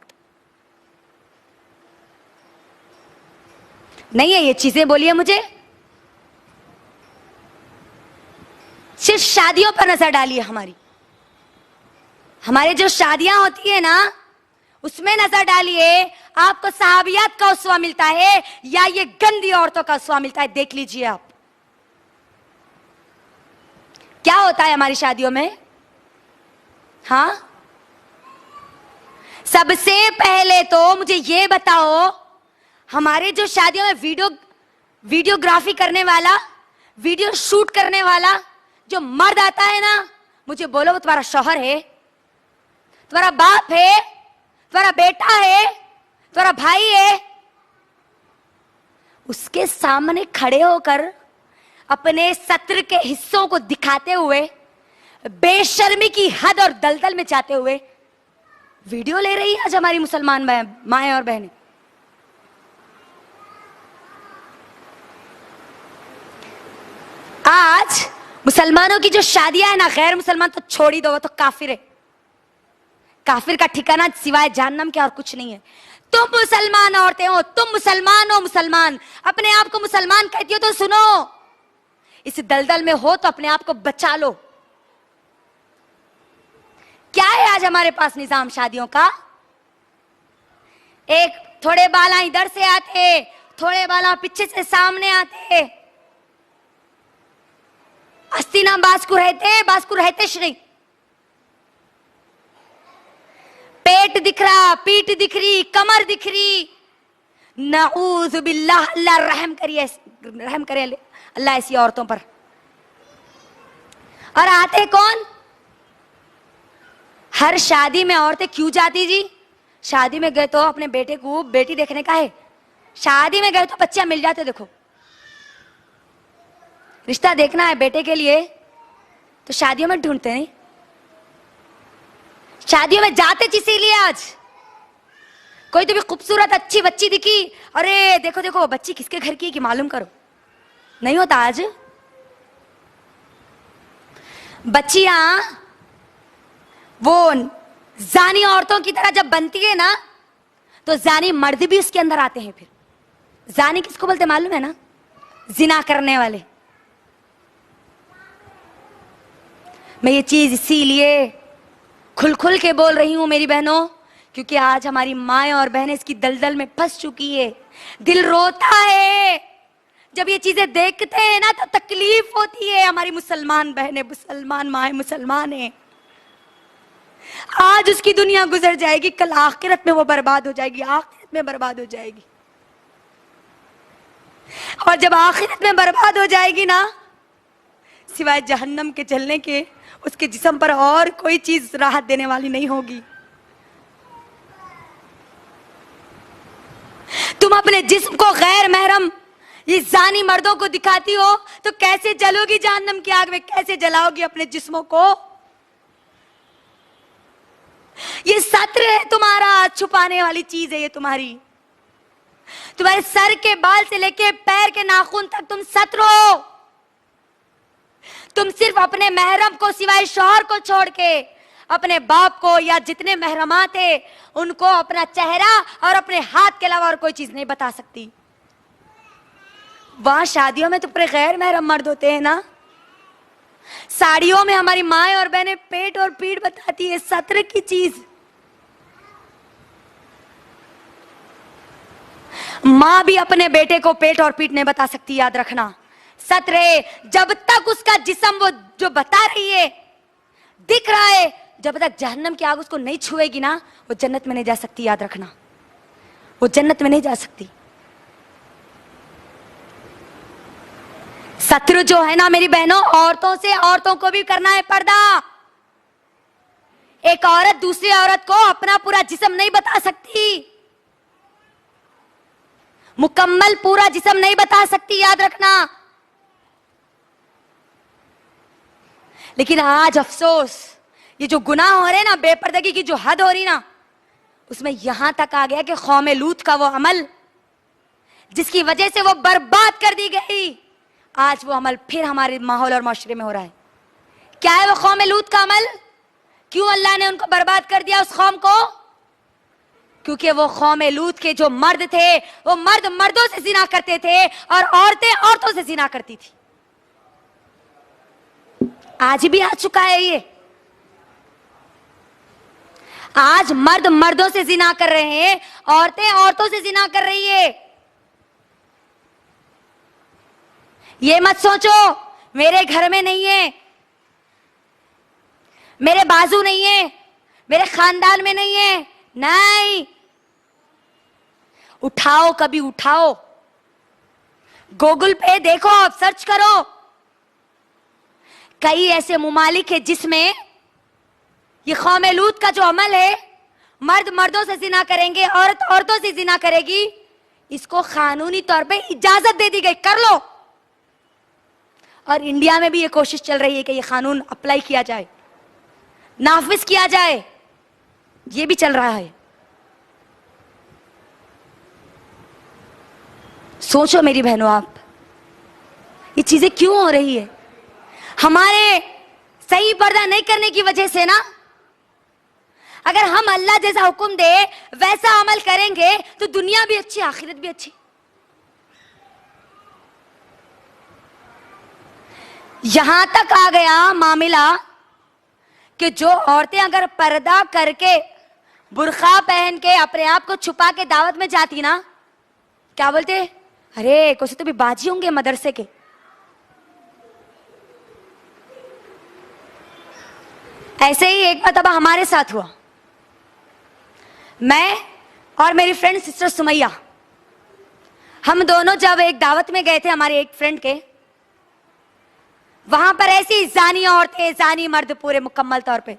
नहीं है। ये चीजें बोलिए मुझे, सिर्फ शादियों पर नजर डालिए हमारी, हमारे जो शादियां होती है ना उसमें नजर डालिए, आपको सहाबियात का उसवा मिलता है या ये गंदी औरतों का उसवा मिलता है, देख लीजिए आप। क्या होता है हमारी शादियों में? हाँ, सबसे पहले तो मुझे ये बताओ, हमारे जो शादियों में वीडियोग्राफी करने वाला, वीडियो शूट करने वाला जो मर्द आता है ना, मुझे बोलो वो तुम्हारा शौहर है, तुम्हारा बाप है, तुम्हारा बेटा है, तुम्हारा भाई है। उसके सामने खड़े होकर अपने सत्र के हिस्सों को दिखाते हुए, बेशर्मी की हद और दलदल में जाते हुए वीडियो ले रही है आज हमारी मुसलमान माएं और बहनें। आज मुसलमानों की जो शादियां है ना, गैर मुसलमान तो छोड़ ही दो, वो तो काफिर है। काफिर का ठिकाना सिवाय जहन्नम के और कुछ नहीं है। तुम मुसलमान औरतें हो, तुम मुसलमान हो, मुसलमान अपने आप को मुसलमान कहती हो तो सुनो, इस दलदल में हो तो अपने आप को बचा लो। क्या है आज हमारे पास निजाम शादियों का? एक थोड़े बाला इधर से आते, थोड़े बाला पीछे से सामने आते, अस्तिना बास्कु रहते नहीं, पेट दिख रहा, पीठ दिख रही, कमर दिख रही। नऊज़ बिल्लाह, अल्लाह रहम करे अल्लाह ऐसी औरतों पर। और आते कौन? हर शादी में औरतें क्यों जाती जी? शादी में गए तो अपने बेटे को बेटी देखने का है, शादी में गए तो बच्चा मिल जाते, देखो रिश्ता देखना है बेटे के लिए तो शादियों में ढूंढते नहीं, शादियों में जाते इसीलिए। आज कोई तो भी खूबसूरत अच्छी बच्ची दिखी, अरे देखो देखो बच्ची किसके घर की है कि मालूम करो, नहीं होता आज। बच्चियां वो जानी औरतों की तरह जब बनती है ना, तो जानी मर्द भी उसके अंदर आते हैं। फिर जानी किसको बोलते मालूम है ना? जिना करने वाले। मैं ये चीज इसीलिए खुल खुल के बोल रही हूं मेरी बहनों, क्योंकि आज हमारी माएं और बहनें इसकी दलदल में फंस चुकी है। दिल रोता है जब ये चीजें देखते हैं ना, तो तकलीफ होती है। हमारी मुसलमान बहनें, मुसलमान माएं मुसलमान है, आज उसकी दुनिया गुजर जाएगी, कल आखिरत में वो बर्बाद हो जाएगी, आखिरत में बर्बाद हो जाएगी। और जब आखिरत में बर्बाद हो जाएगी ना, सिवाय जहन्नम के जलने के उसके जिस्म पर और कोई चीज राहत देने वाली नहीं होगी। तुम अपने जिस्म को गैर महरम ये जानी मर्दों को दिखाती हो तो कैसे जलोगी जहन्नम की आग में? कैसे जलाओगी अपने जिस्मों को? ये सत्र है तुम्हारा, छुपाने वाली चीज है ये तुम्हारी। तुम्हारे सर के बाल से लेके पैर के नाखून तक तुम सत्र हो। तुम सिर्फ अपने महरम को सिवाय शौहर को छोड़ के अपने बाप को या जितने मेहरमा थे उनको अपना चेहरा और अपने हाथ के अलावा और कोई चीज नहीं बता सकती। वहां शादियों में तो पूरे गैर महरम मर्द होते हैं ना। साड़ियों में हमारी माएं और बहनें पेट और पीठ बताती है, सत्र की चीज। मां भी अपने बेटे को पेट और पीठ नहीं बता सकती, याद रखना। सत्र है जब तक उसका जिस्म वो जो बता रही है दिख रहा है, जब तक जहन्नम की आग उसको नहीं छुएगी ना, वो जन्नत में नहीं जा सकती, याद रखना। वो जन्नत में नहीं जा सकती। सत्र जो है ना मेरी बहनों, औरतों से औरतों को भी करना है पर्दा। एक औरत दूसरी औरत को अपना पूरा जिस्म नहीं बता सकती, मुकम्मल पूरा जिस्म नहीं बता सकती, याद रखना। लेकिन आज अफसोस, ये जो गुनाह हो रहे ना, बेपर्दगी की जो हद हो रही ना, उसमें यहां तक आ गया कि कौम लूत का वो अमल जिसकी वजह से वो बर्बाद कर दी गई, आज वो अमल फिर हमारे माहौल और माशरे में हो रहा है। क्या है वो कौम लूत का अमल? क्यों अल्लाह ने उनको बर्बाद कर दिया उस कौम को? क्योंकि वो कौम लूत के जो मर्द थे वो मर्द मर्दों से जिना करते थे और औरतें औरतों से जिना करती थी। आज भी आ चुका है ये। आज मर्द मर्दों से जिना कर रहे हैं, औरतें औरतों से जिना कर रही है। ये मत सोचो मेरे घर में नहीं है, मेरे बाजू नहीं है, मेरे खानदान में नहीं है। नहीं, उठाओ, कभी उठाओ, गूगल पे देखो, आप सर्च करो। कई ऐसे मुमालिक है जिसमें ये कौम लूत का जो अमल है, मर्द मर्दों से जिना करेंगे, औरत औरतों से जिना करेगी, इसको कानूनी तौर पे इजाजत दे दी गई, कर लो। और इंडिया में भी ये कोशिश चल रही है कि ये कानून अप्लाई किया जाए, नाफिज किया जाए, ये भी चल रहा है। सोचो मेरी बहनों, आप ये चीजें क्यों हो रही है? हमारे सही पर्दा नहीं करने की वजह से ना। अगर हम अल्लाह जैसा हुक्म दे वैसा अमल करेंगे तो दुनिया भी अच्छी, आखिरत भी अच्छी। यहां तक आ गया मामला कि जो औरतें अगर पर्दा करके, बुर्खा पहन के, अपने आप को छुपा के दावत में जाती ना, क्या बोलते? अरे कुछ तो भी बाजी होंगे मदरसे के। ऐसे ही एक बार तब हमारे साथ हुआ। मैं और मेरी फ्रेंड सिस्टर सुमैया, हम दोनों जब एक दावत में गए थे हमारे एक फ्रेंड के, वहां पर ऐसी जानी औरतें, जानी मर्द पूरे मुकम्मल तौर पे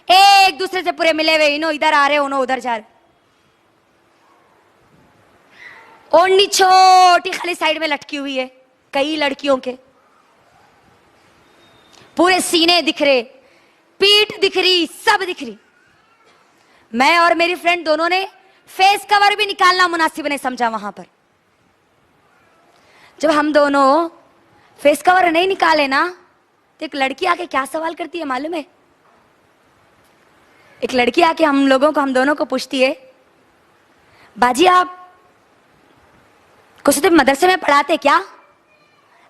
एक दूसरे से पूरे मिले हुए, इन्हों इधर आ रहे, उन्हों उधर जा रहे। ओढ़नी छोटी खाली साइड में लटकी हुई है, कई लड़कियों के पूरे सीने दिख रहे, पीठ दिख रही, सब दिख रही। मैं और मेरी फ्रेंड दोनों ने फेस कवर भी निकालना मुनासिब नहीं समझा। वहां पर जब हम दोनों फेस कवर नहीं निकाले ना, तो एक लड़की आके क्या सवाल करती है मालूम है? एक लड़की आके हम लोगों को, हम दोनों को पूछती है, बाजी आप कुछ तो मदरसे में पढ़ाते क्या?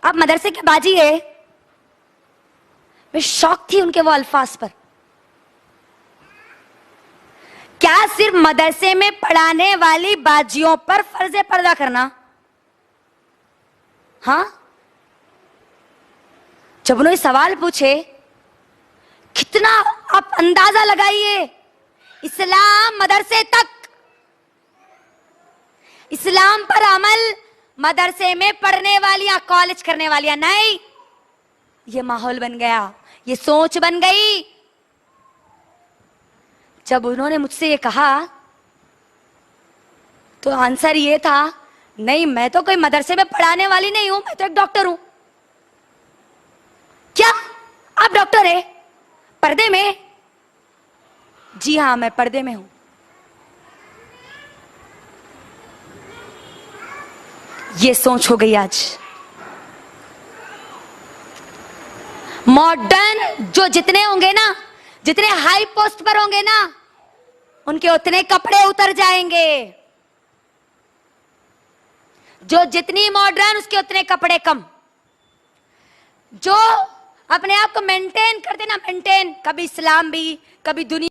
आप मदरसे के बाजी है? मैं शौक थी उनके वो अल्फाज पर। क्या सिर्फ मदरसे में पढ़ाने वाली बाजियों पर फर्ज है पर्दा करना? हाँ, जब उन्होंने सवाल पूछे, कितना आप अंदाजा लगाइए, इस्लाम मदरसे तक, इस्लाम पर अमल मदरसे में पढ़ने वालियां, कॉलेज करने वालियां नहीं। ये माहौल बन गया, ये सोच बन गई। जब उन्होंने मुझसे ये कहा तो आंसर ये था, नहीं मैं तो कोई मदरसे में पढ़ाने वाली नहीं हूं, मैं तो एक डॉक्टर हूं। क्या आप डॉक्टर है? पर्दे में? जी हां, मैं पर्दे में हूं। ये सोच हो गई आज। मॉडर्न जो जितने होंगे ना, जितने हाई पोस्ट पर होंगे ना, उनके उतने कपड़े उतर जाएंगे। जो जितनी मॉडर्न, उसके उतने कपड़े कम। जो अपने आप को मेंटेन करते ना, मेंटेन, कभी इस्लाम भी, कभी दुनिया